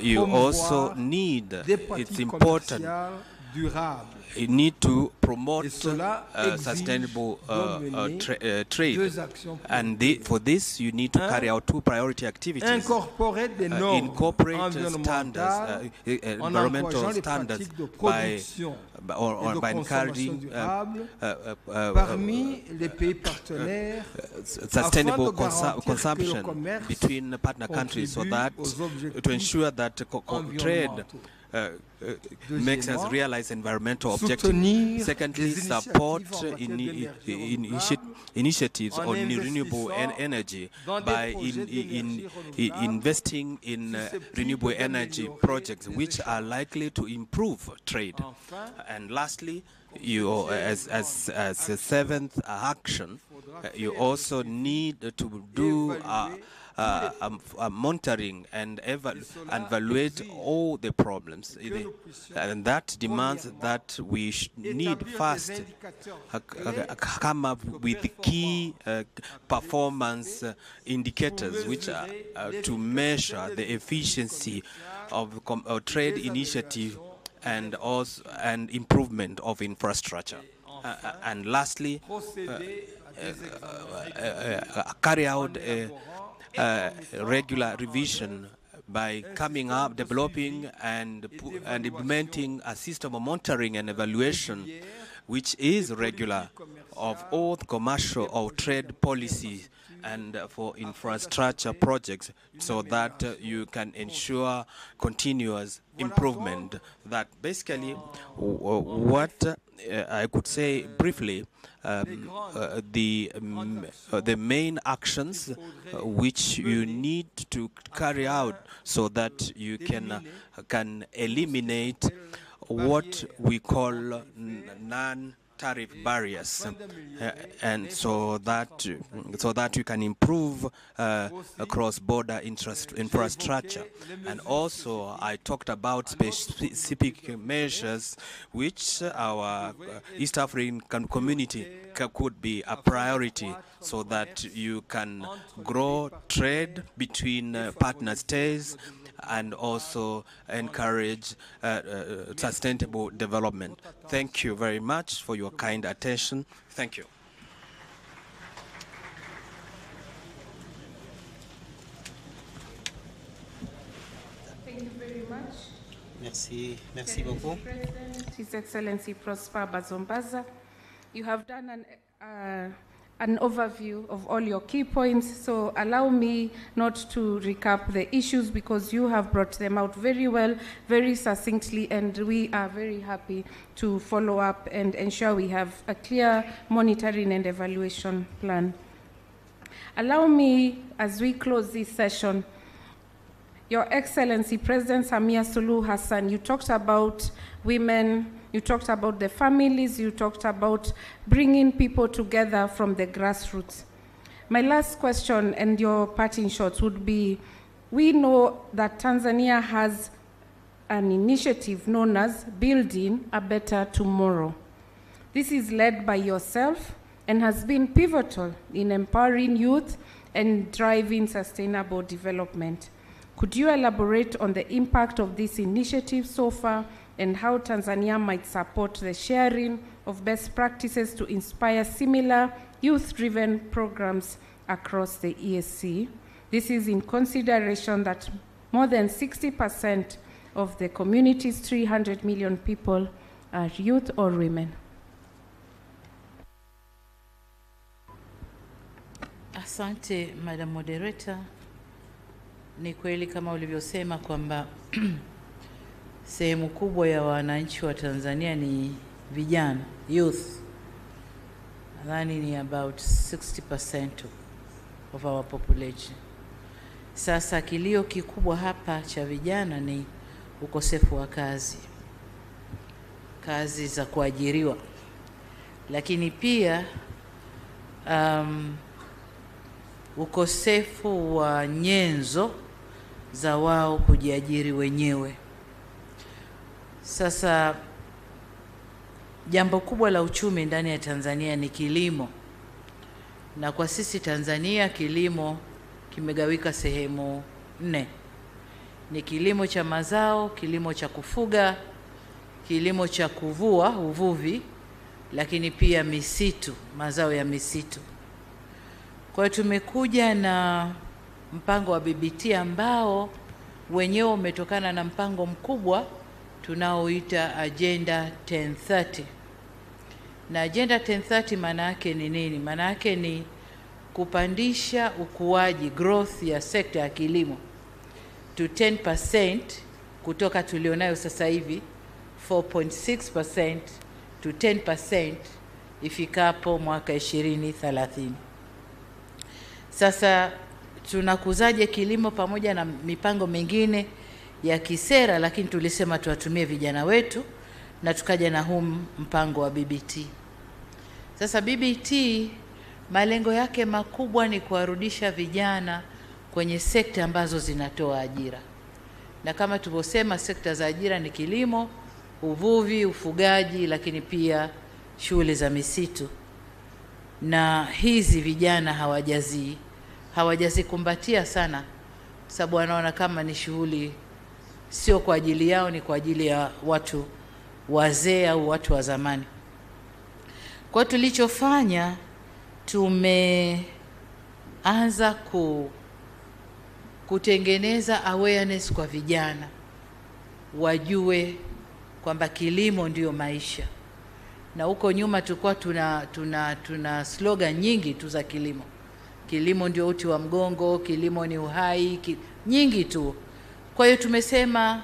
Speaker 11: you also need, it's important, you need to promote sustainable trade. And for this, you need to carry out two priority activities. Incorporate standards, environmental standards by encouraging sustainable consumption between partner countries, so that to ensure that trade makes us realize environmental objectives. Secondly, support initiatives on renewable energy by investing in renewable energy projects which are likely to improve trade. And lastly, as a seventh action, you also need to do monitoring and evaluate all the problems, and that demands that we need first come up with key performance indicators which are to measure the efficiency of trade initiative and also improvement of infrastructure. And lastly, carry out a regular revision by coming up, developing and implementing a system of monitoring and evaluation which is regular of all the commercial or trade policies and for infrastructure projects, so that you can ensure continuous improvement. That basically what I could say briefly, the main actions which you need to carry out so that you can eliminate what we call non-tariff barriers, and so that you can improve cross-border infrastructure. And also, I talked about specific measures which our East African community could be a priority, so that you can grow trade between partner states and also encourage sustainable development. Thank you very much for your kind attention. Thank you.
Speaker 3: Thank you very much.
Speaker 12: Merci beaucoup.
Speaker 3: His Excellency Prosper Bazombaza, you have done an overview of all your key points, so allow me not to recap the issues because you have brought them out very well, very succinctly, and we are very happy to follow up and ensure we have a clear monitoring and evaluation plan. Allow me, as we close this session, Your Excellency, President Samia Suluhu Hassan, you talked about women, you talked about the families, you talked about bringing people together from the grassroots. My last question and your parting shots would be, we know that Tanzania has an initiative known as Building a Better Tomorrow. This is led by yourself and has been pivotal in empowering youth and driving sustainable development. Could you elaborate on the impact of this initiative so far and how Tanzania might support the sharing of best practices to inspire similar youth-driven programs across the ESC? This is in consideration that more than 60% of the community's 300 million people are youth or women.
Speaker 5: Asante, Madam Moderator. Ni kweli kama ulivyosema kwamba sehemu kubwa ya wananchi wa Tanzania ni vijana, youth. nadhani ni about 60% of our population. Sasa kilio kikubwa hapa cha vijana ni ukosefu wa kazi, kazi za kuajiriwa, lakini pia ukosefu wa nyenzo za wao kujiajiri wenyewe. Sasa jambo kubwa la uchumi ndani ya Tanzania ni kilimo, na kwa sisi Tanzania kilimo kimegawika sehemu 4. Ni kilimo cha mazao, kilimo cha kufuga, kilimo cha kuvua, uvuvi, lakini pia misitu, mazao ya misitu. Kwa hiyo tumekuja na mpango wa BBT ambao wenyewe umetokana na mpango mkubwa tunaoita Agenda 1030. Na Agenda 1030 maana yake ni nini? Maana yake ni kupandisha ukuaji, growth ya sekta ya kilimo to 10% kutoka tulionayo sasa hivi 4.6% to 10% ifikapo mwaka 2030. Sasa tunakuzaje kilimo pamoja na mipango mingine ya kisera, lakini tulisema tuwatumie vijana wetu na tukaja na huu mpango wa BBT. Sasa BBT malengo yake makubwa ni kuwarudisha vijana kwenye sekta ambazo zinatoa ajira. Na kama tulivyosema, sekta za ajira ni kilimo, uvuvi, ufugaji, lakini pia shughuli za misitu. Na hizi vijana hawajazikumbatia sana, sababu wanaona kama ni shughuli sio kwa ajili yao, ni kwa ajili ya watu wazee au watu wa zamani. Kwa tulichofanya, tumeanza kutengeneza awareness kwa vijana, wajue kwamba kilimo ndio maisha. Na huko nyuma tulikuwa tuna slogan nyingi tu za kilimo. Kilimo ndio uti wa mgongo, kilimo ni uhai, nyingi tu. Kwa hiyo tumesema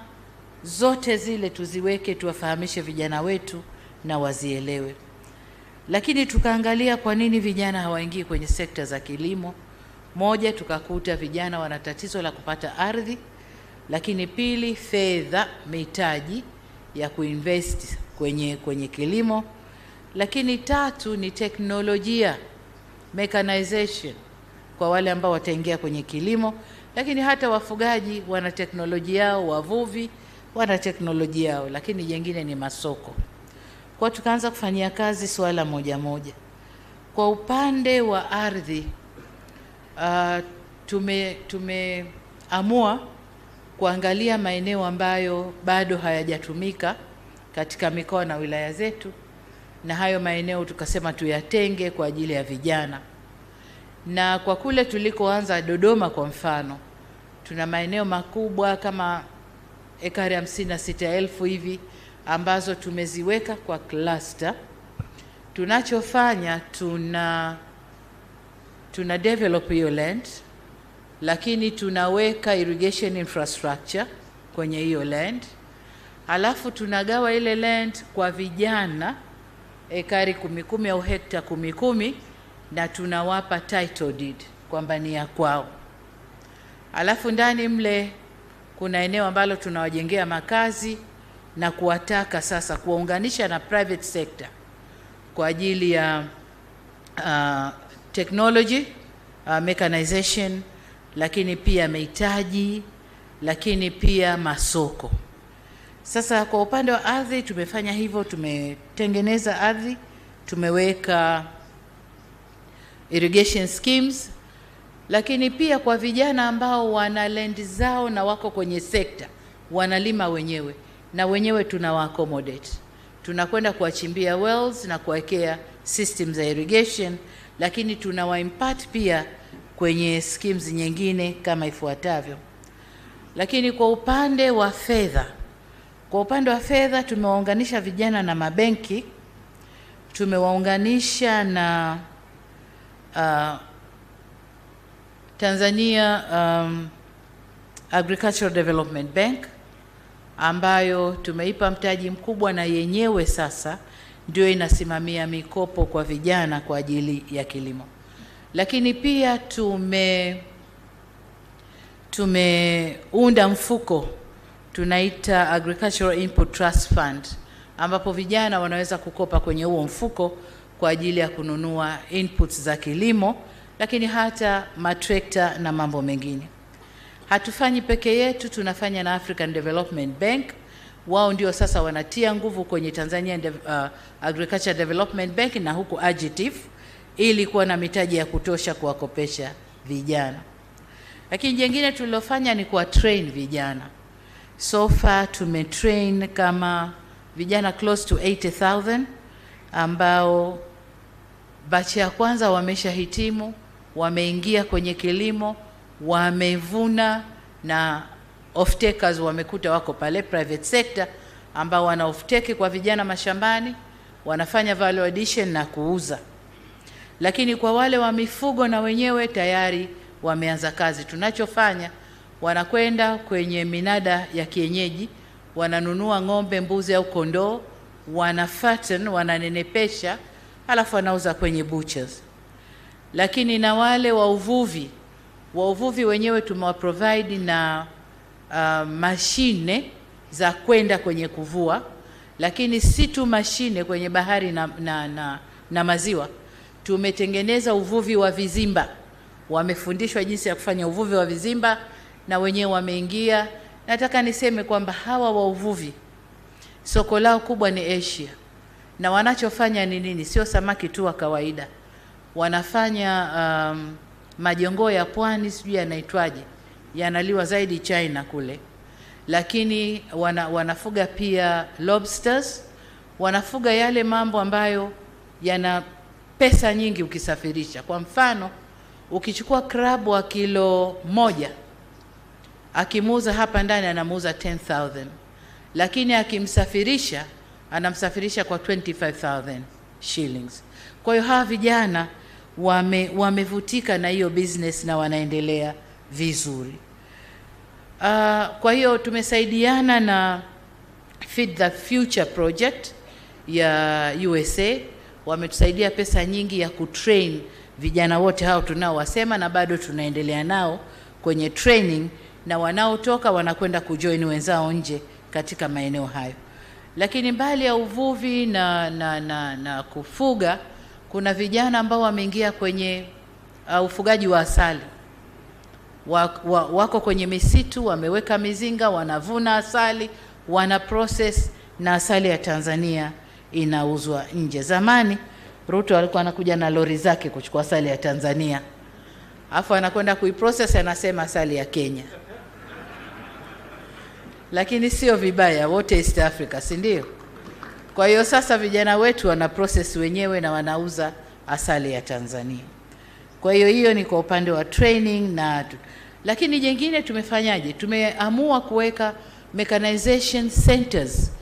Speaker 5: zote zile tuziweke, tuwafahamishe vijana wetu na wazielewe. Lakini tukaangalia kwa nini vijana hawaingii kwenye sekta za kilimo. Moja, tukakuta vijana wana tatizo la kupata ardhi, lakini pili, fedha, mitaji ya kuinvest kwenye kilimo, lakini tatu ni teknolojia, mechanization kwa wale ambao wataingia kwenye kilimo, lakini hata wafugaji wana teknolojia yao, wavuvi wana teknolojia yao, lakini jengine ni masoko. Kwa tukaanza kufanyia kazi swala moja moja. Kwa upande wa ardhi, tumeamua kuangalia maeneo ambayo bado hayajatumika katika mikoa na wilaya zetu, na hayo maeneo tukasema tuyatenge kwa ajili ya vijana. Na kwa kule tulikoanza Dodoma kwa mfano, tuna maeneo makubwa kama ekari 56,000 hivi ambazo tumeziweka kwa cluster. Tunachofanya, tuna develop hiyo land, lakini tunaweka irrigation infrastructure kwenye hiyo land. Alafu tunagawa ile land kwa vijana ekari 10 au hekta 10, na tunawapa title deed kwamba ni ya kwao. Alafu ndani mle kuna eneo ambalo tunawajengea makazi na kuwataka sasa kuwaunganisha na private sector kwa ajili ya technology, mechanization, lakini pia mahitaji, lakini pia masoko. Sasa kwa upande wa ardhi tumefanya hivyo, tumetengeneza ardhi, tumeweka irrigation schemes, lakini pia kwa vijana ambao wana land zao na wako kwenye sekta, wanalima wenyewe na wenyewe tunawa accommodate. Tunakwenda kuwachimbia wells na kuwekea system za irrigation, lakini tunawa impart pia kwenye schemes nyingine kama ifuatavyo. Lakini kwa upande wa fedha, tumewaunganisha vijana na mabenki, tumewaunganisha na Tanzania Agricultural Development Bank ambayo tumeipa mtaji mkubwa, na yenyewe sasa ndio inasimamia mikopo kwa vijana kwa ajili ya kilimo. Lakini pia tumeunda mfuko tunaita Agricultural Input Trust Fund, ambapo vijana wanaweza kukopa kwenye huo mfuko kwa ajili ya kununua inputs za kilimo, lakini hata matrekta na mambo mengine. Hatufanyi peke yetu, tunafanya na African Development Bank. Wao ndio sasa wanatia nguvu kwenye Tanzania Agriculture Development Bank na huku AGTIF, ili kuwa na mitaji ya kutosha kuwakopesha vijana. Lakini jingine tulilofanya ni kuwa train vijana. So far tumetrain kama vijana close to 80,000 ambao batch ya kwanza wameshahitimu, wameingia kwenye kilimo, wamevuna, na off-takers wamekuta wako pale private sector ambao wana off-take kwa vijana mashambani, wanafanya value addition na kuuza. Lakini kwa wale wa mifugo na wenyewe tayari wameanza kazi. Tunachofanya, wanakwenda kwenye minada ya kienyeji, wananunua ng'ombe, mbuzi au kondoo, wanafatten, wananenepesha, alafu wanauza kwenye butchers. Lakini na wale wa uvuvi wenyewe tumewaprovide na mashine za kwenda kwenye kuvua, lakini si tu mashine kwenye bahari na maziwa. Tumetengeneza uvuvi wa vizimba. Wamefundishwa jinsi ya kufanya uvuvi wa vizimba na wenyewe wameingia. Nataka niseme kwamba hawa wa uvuvi soko lao kubwa ni Asia. Na wanachofanya ni nini? Sio samaki tu wa kawaida. Wanafanya majongoo ya pwani, sijui yanaitwaje, yanaliwa zaidi China kule. Lakini wanafuga pia lobsters, wanafuga yale mambo ambayo yana pesa nyingi ukisafirisha. Kwa mfano, ukichukua crab wa kilo 1, akimuuza hapa ndani anamuuza 10,000, lakini akimsafirisha anamsafirisha kwa 25,000 shillings. Kwa hiyo hawa vijana wamevutika na hiyo business na wanaendelea vizuri. Kwa hiyo tumesaidiana na Feed the Future project ya USA. Wametusaidia pesa nyingi ya kutrain vijana wote hao tunaowasema, na bado tunaendelea nao kwenye training, na wanaotoka wanakwenda kujoin wenzao nje katika maeneo hayo. Lakini mbali ya uvuvi na kufuga, kuna vijana ambao wameingia kwenye ufugaji wa asali. Wako kwenye misitu, wameweka mizinga, wanavuna asali, wana process, na asali ya Tanzania inauzwa nje. Zamani Ruto alikuwa anakuja na lori zake kuchukua asali ya Tanzania, afu anakwenda kuiprocess, anasema asali ya Kenya. Lakini sio vibaya, wote East Africa, si ndio? Kwa hiyo sasa vijana wetu wana process wenyewe na wanauza asali ya Tanzania. Kwa hiyo ni kwa upande wa training lakini jingine tumefanyaje? Tumeamua kuweka mechanization centers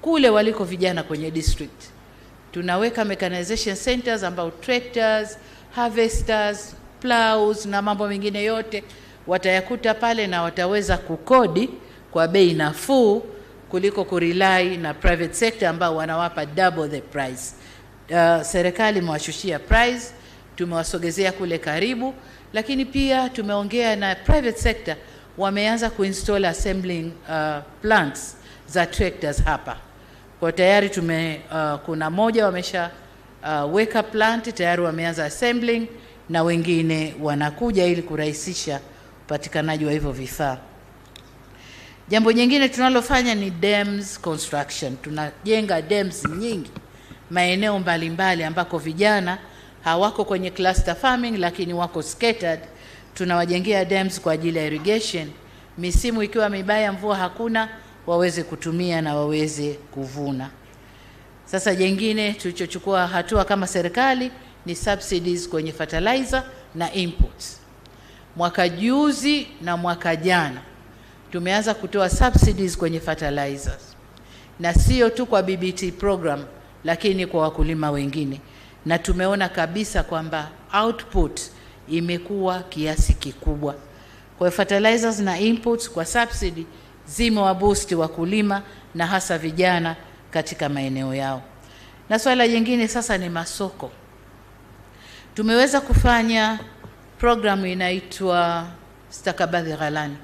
Speaker 5: kule waliko vijana kwenye district. Tunaweka mechanization centers ambao tractors, harvesters, plows na mambo mengine yote watayakuta pale, na wataweza kukodi kwa bei nafuu kuliko kurely na private sector ambao wanawapa double the price. Serikali imewashushia price, tumewasogezea kule karibu, lakini pia tumeongea na private sector, wameanza kuinstall assembling plants za tractors hapa. Kwa tayari kuna moja wamesha weka plant tayari, wameanza assembling, na wengine wanakuja ili kurahisisha upatikanaji wa hivyo vifaa. Jambo jingine tunalofanya ni dams construction. Tunajenga dams nyingi maeneo mbalimbali ambako vijana hawako kwenye cluster farming lakini wako scattered. Tunawajengea dams kwa ajili ya irrigation. Misimu ikiwa mibaya, mvua hakuna, waweze kutumia na waweze kuvuna. Sasa jingine tulichochukua hatua kama serikali ni subsidies kwenye fertilizer na inputs. Mwaka juzi na mwaka jana tumeanza kutoa subsidies kwenye fertilizers, na sio tu kwa BBT program lakini kwa wakulima wengine, na tumeona kabisa kwamba output imekuwa kiasi kikubwa. Kwa fertilizers na inputs kwa subsidy zimewabusti wakulima na hasa vijana katika maeneo yao. Na swala jingine sasa ni masoko. Tumeweza kufanya programu inaitwa stakabadhi ghalani.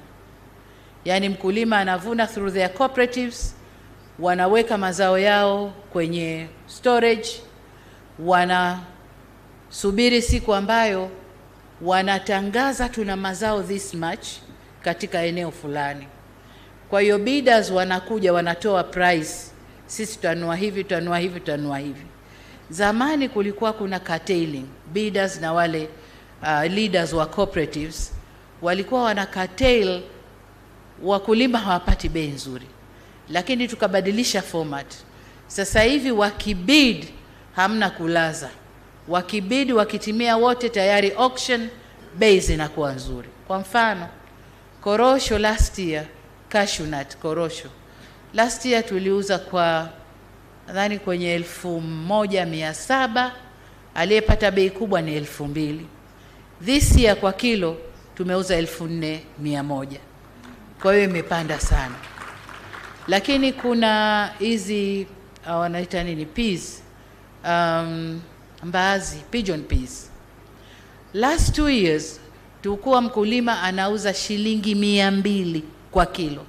Speaker 5: Yaani mkulima anavuna through their cooperatives, wanaweka mazao yao kwenye storage, wanasubiri siku ambayo wanatangaza tuna mazao this much katika eneo fulani. Kwa hiyo bidders wanakuja wanatoa price, sisi tutanua hivi, tutanua hivi, tutanua hivi. Zamani kulikuwa kuna curtailing, bidders na wale leaders wa cooperatives walikuwa wana curtail, wakulima hawapati bei nzuri. Lakini tukabadilisha format. Sasa hivi wakibid hamna kulaza. Wakibid wakitimia wote tayari auction, bei zinakuwa nzuri. Kwa mfano, korosho last year, cashew nut korosho. Last year tuliuza kwa nadhani kwenye 1,700, aliyepata bei kubwa ni 2,000. This year kwa kilo tumeuza 4,100. Kwa hiyo imepanda sana. Lakini kuna hizi wanaita nini, peas, mbaazi, pigeon peas. Last 2 years tulikuwa mkulima anauza shilingi 200 kwa kilo.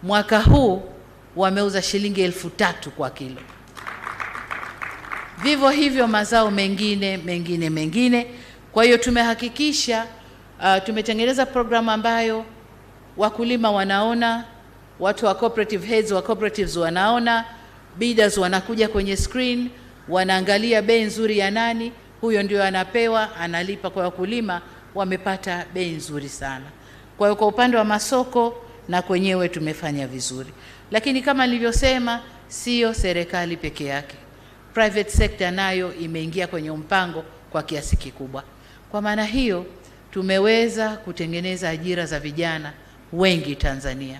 Speaker 5: Mwaka huu wameuza shilingi 3,000 kwa kilo. Vivyo hivyo mazao mengine. Kwa hiyo tumehakikisha tumetengeneza programu ambayo wakulima wanaona, watu wa cooperative heads wa cooperatives wanaona, bidders wanakuja kwenye screen, wanaangalia bei nzuri ya nani, huyo ndio anapewa, analipa. Kwa wakulima wamepata bei nzuri sana. Kwa hiyo kwa upande wa masoko na kwenyewe tumefanya vizuri. Lakini kama nilivyosema, sio serikali peke yake. Private sector nayo imeingia kwenye mpango kwa kiasi kikubwa. Kwa maana hiyo tumeweza kutengeneza ajira za vijana wengi Tanzania.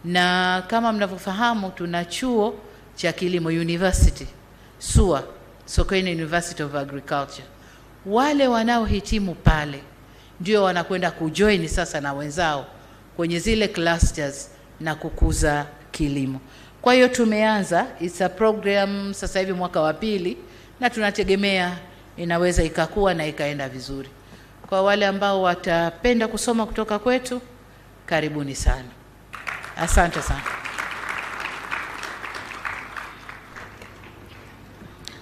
Speaker 5: Na kama mnavyofahamu tuna chuo cha kilimo university, SUA, Sokoine University of Agriculture. Wale wanaohitimu pale ndio wanakwenda kujoin sasa na wenzao kwenye zile clusters na kukuza kilimo. Kwa hiyo tumeanza, it's a program sasa hivi mwaka wa 2 na tunategemea inaweza ikakua na ikaenda vizuri. Kwa wale ambao watapenda kusoma kutoka kwetu, karibuni sana. Asante sana.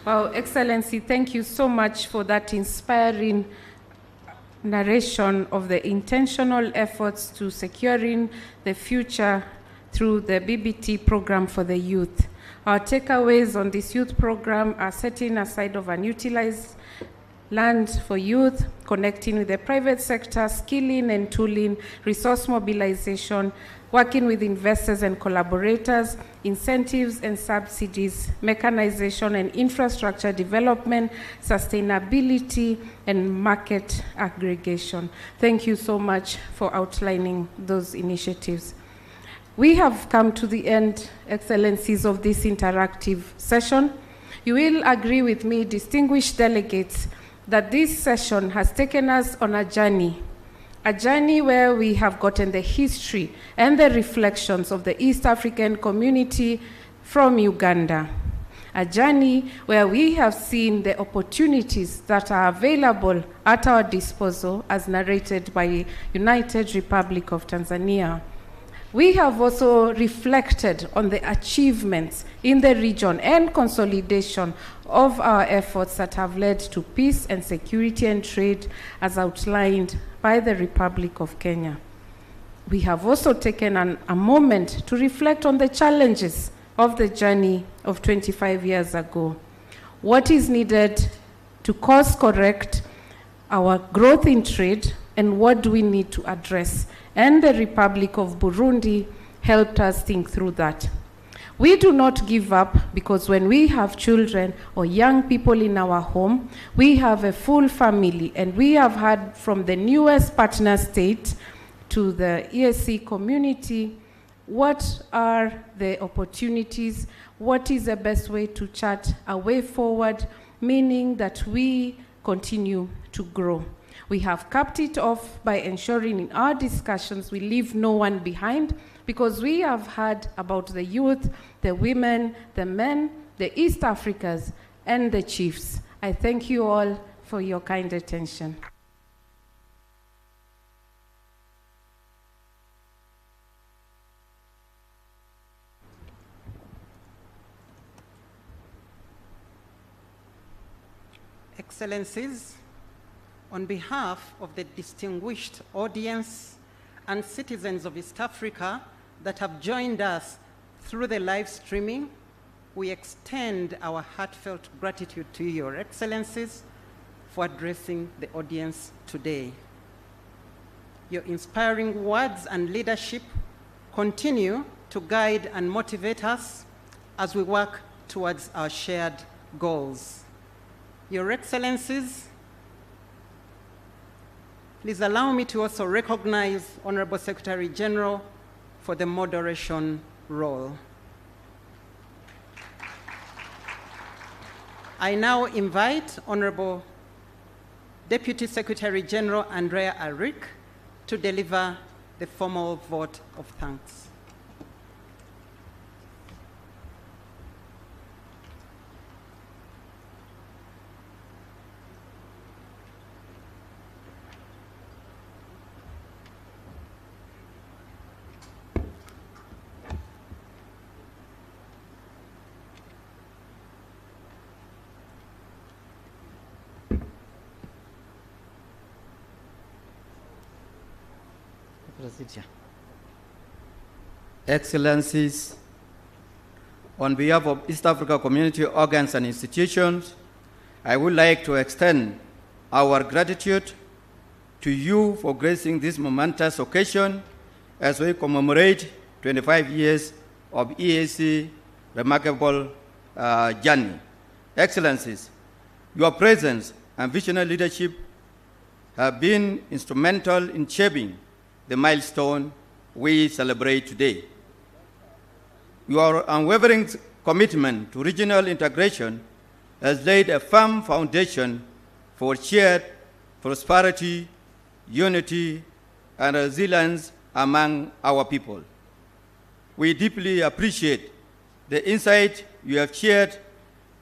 Speaker 3: Well, Excellency, thank you so much for that inspiring narration of the intentional efforts to securing the future through the BBT program for the youth. Our takeaways on this youth program are setting aside of unutilized land for youth, connecting with the private sector, skilling and tooling, resource mobilization, working with investors and collaborators, incentives and subsidies, mechanization and infrastructure development, sustainability, and market aggregation. Thank you so much for outlining those initiatives. We have come to the end, Excellencies, of this interactive session. You will agree with me, distinguished delegates, that this session has taken us on a journey where we have gotten the history and the reflections of the East African community from Uganda. A journey where we have seen the opportunities that are available at our disposal as narrated by United Republic of Tanzania. We have also reflected on the achievements in the region and consolidation of our efforts that have led to peace and security and trade as outlined by the Republic of Kenya. We have also taken a moment to reflect on the challenges of the journey of 25 years ago. What is needed to course correct our growth in trade, and what do we need to address? And the Republic of Burundi helped us think through that. We do not give up, because when we have children or young people in our home, we have a full family, and we have heard from the newest partner state to the ESC community what are the opportunities, what is the best way to chart a way forward, meaning that we continue to grow. We have capped it off by ensuring in our discussions we leave no one behind, because we have heard about the youth, the women, the men, the East Africans, and the chiefs. I thank you all for your kind attention.
Speaker 2: Excellencies, on behalf of the distinguished audience and citizens of East Africa that have joined us through the live streaming, we extend our heartfelt gratitude to Your Excellencies for addressing the audience today. Your inspiring words and leadership continue to guide and motivate us as we work towards our shared goals. Your Excellencies, please allow me to also recognize Honorable Secretary General for the moderation role. I now invite Honorable Deputy Secretary General Andrea Arik to deliver the formal vote of thanks.
Speaker 13: Excellencies, on behalf of East Africa community organs and institutions, I would like to extend our gratitude to you for gracing this momentous occasion as we commemorate 25 years of EAC remarkable journey. Excellencies, your presence and visionary leadership have been instrumental in shaping the milestone we celebrate today. Your unwavering commitment to regional integration has laid a firm foundation for shared prosperity, unity, and resilience among our people. We deeply appreciate the insight you have shared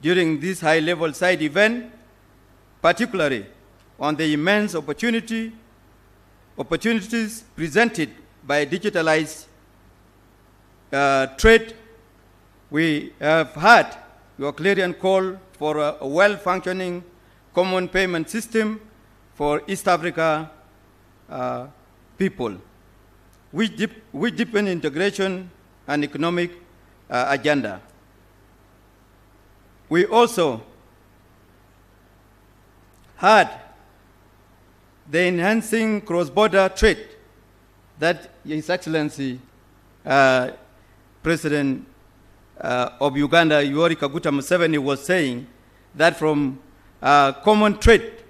Speaker 13: during this high-level side event, particularly on the immense opportunities presented by digitalized trade. We have heard your clarion call for a well-functioning common payment system for East Africa people, which deepen integration and economic agenda. We also heard the enhancing cross-border trade that His Excellency President of Uganda, Yoweri Kaguta Museveni, was saying, that from common trade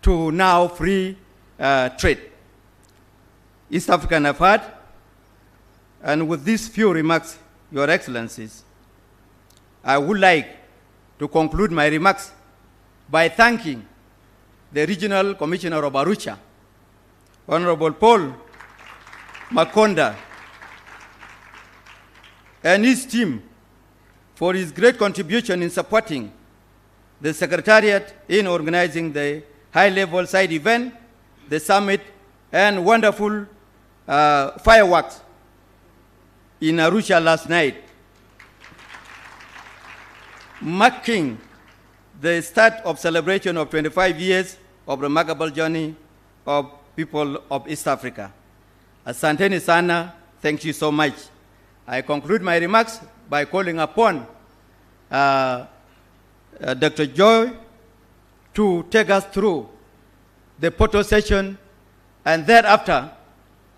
Speaker 13: to now free trade. East African have had, and with these few remarks, Your Excellencies, I would like to conclude my remarks by thanking the Regional Commissioner of Arusha, Honorable Paul Makonda, and his team for his great contribution in supporting the Secretariat in organizing the high-level side event, the summit, and wonderful fireworks in Arusha last night, marking the start of celebration of 25 years of remarkable journey of people of East Africa. Asanteni sana, thank you so much. I conclude my remarks by calling upon Dr. Joy to take us through the photo session and thereafter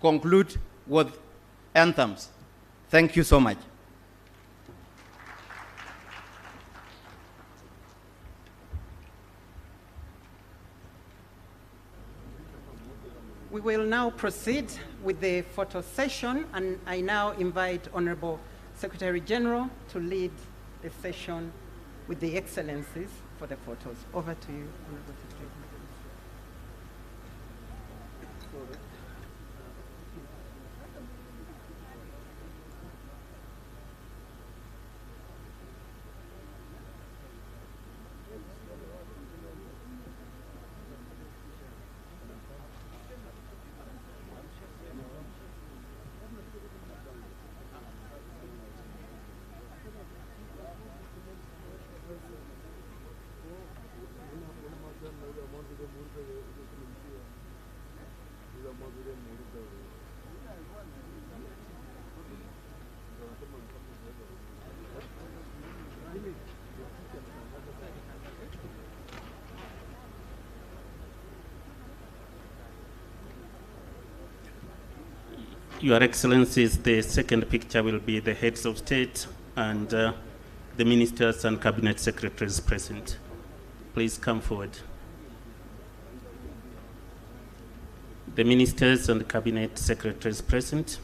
Speaker 13: conclude with anthems. Thank you so much.
Speaker 2: We will now proceed with the photo session, and I now invite Honorable Secretary General to lead the session with the Excellencies for the photos. Over to you, Honorable Secretary.
Speaker 14: Your Excellencies, the second picture will be the heads of state and the ministers and cabinet secretaries present. Please come forward. The ministers and cabinet secretaries present.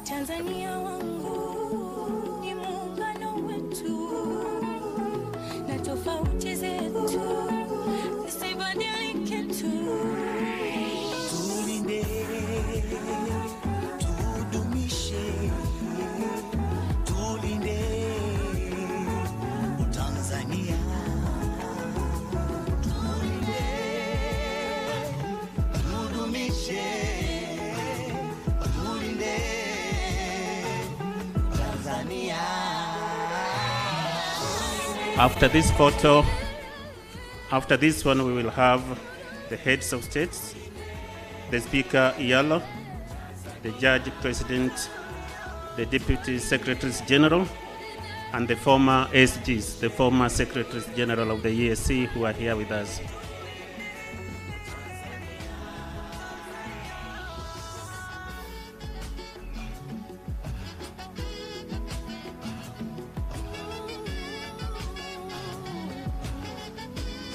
Speaker 15: Tanzania wangu ni muungano wetu na tofauti zetu zisibadilike tu. Tulinde, tudumishe, tulinde Tanzania. Tulinde, tudumishe.
Speaker 14: After this photo, after this one, we will have the heads of states, the Speaker Yellow, the Judge President, the Deputy Secretaries General, and the former SGs, the former Secretaries General of the ESC who are here with us.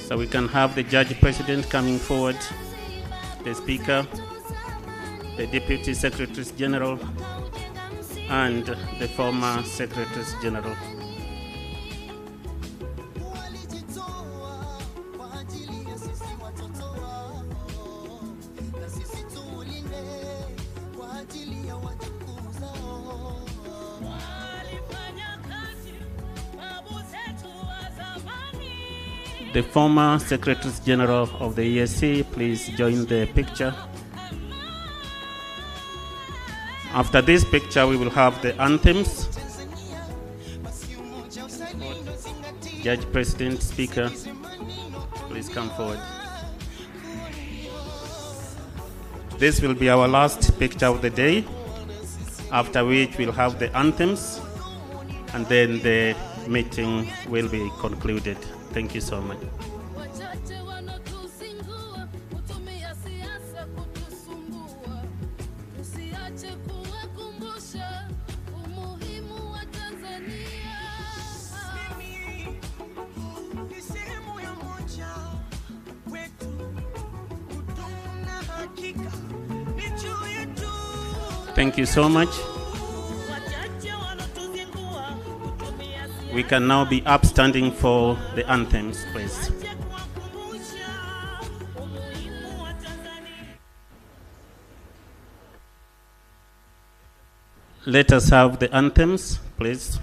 Speaker 14: So we can have the Judge President coming forward, the Speaker, the Deputy Secretaries General, and the former Secretaries General. The former Secretaries General of the ESC, please join the picture. After this picture, we will have the anthems. Judge, President, Speaker, please come forward. This will be our last picture of the day, after which we'll have the anthems, and then the meeting will be concluded. Thank you so much. Thank you so much. We can now be upstanding for the anthems, please. Let us have the anthems, please.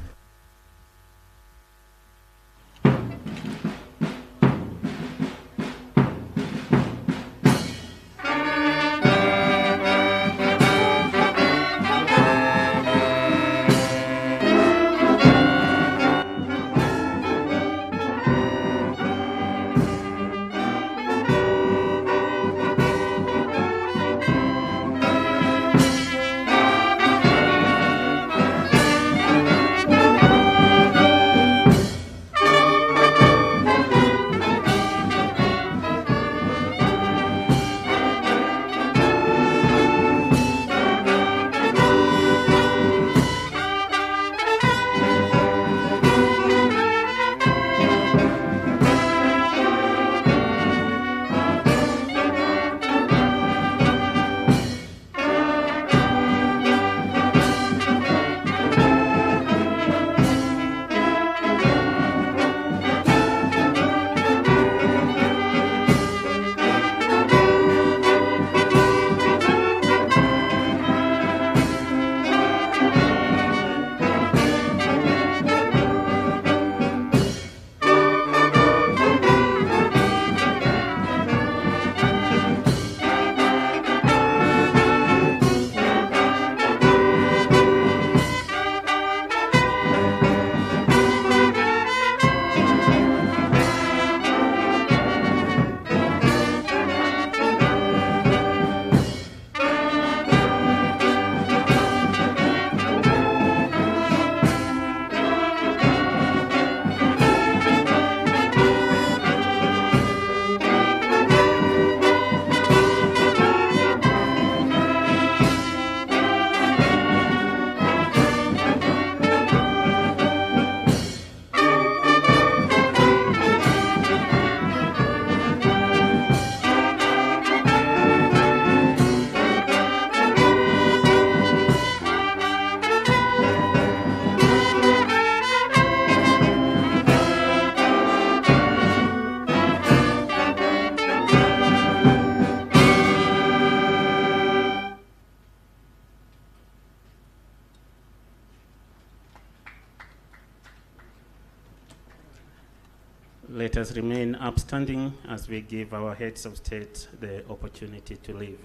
Speaker 14: Let us remain upstanding as we give our heads of state the opportunity to leave.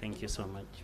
Speaker 14: Thank you so much.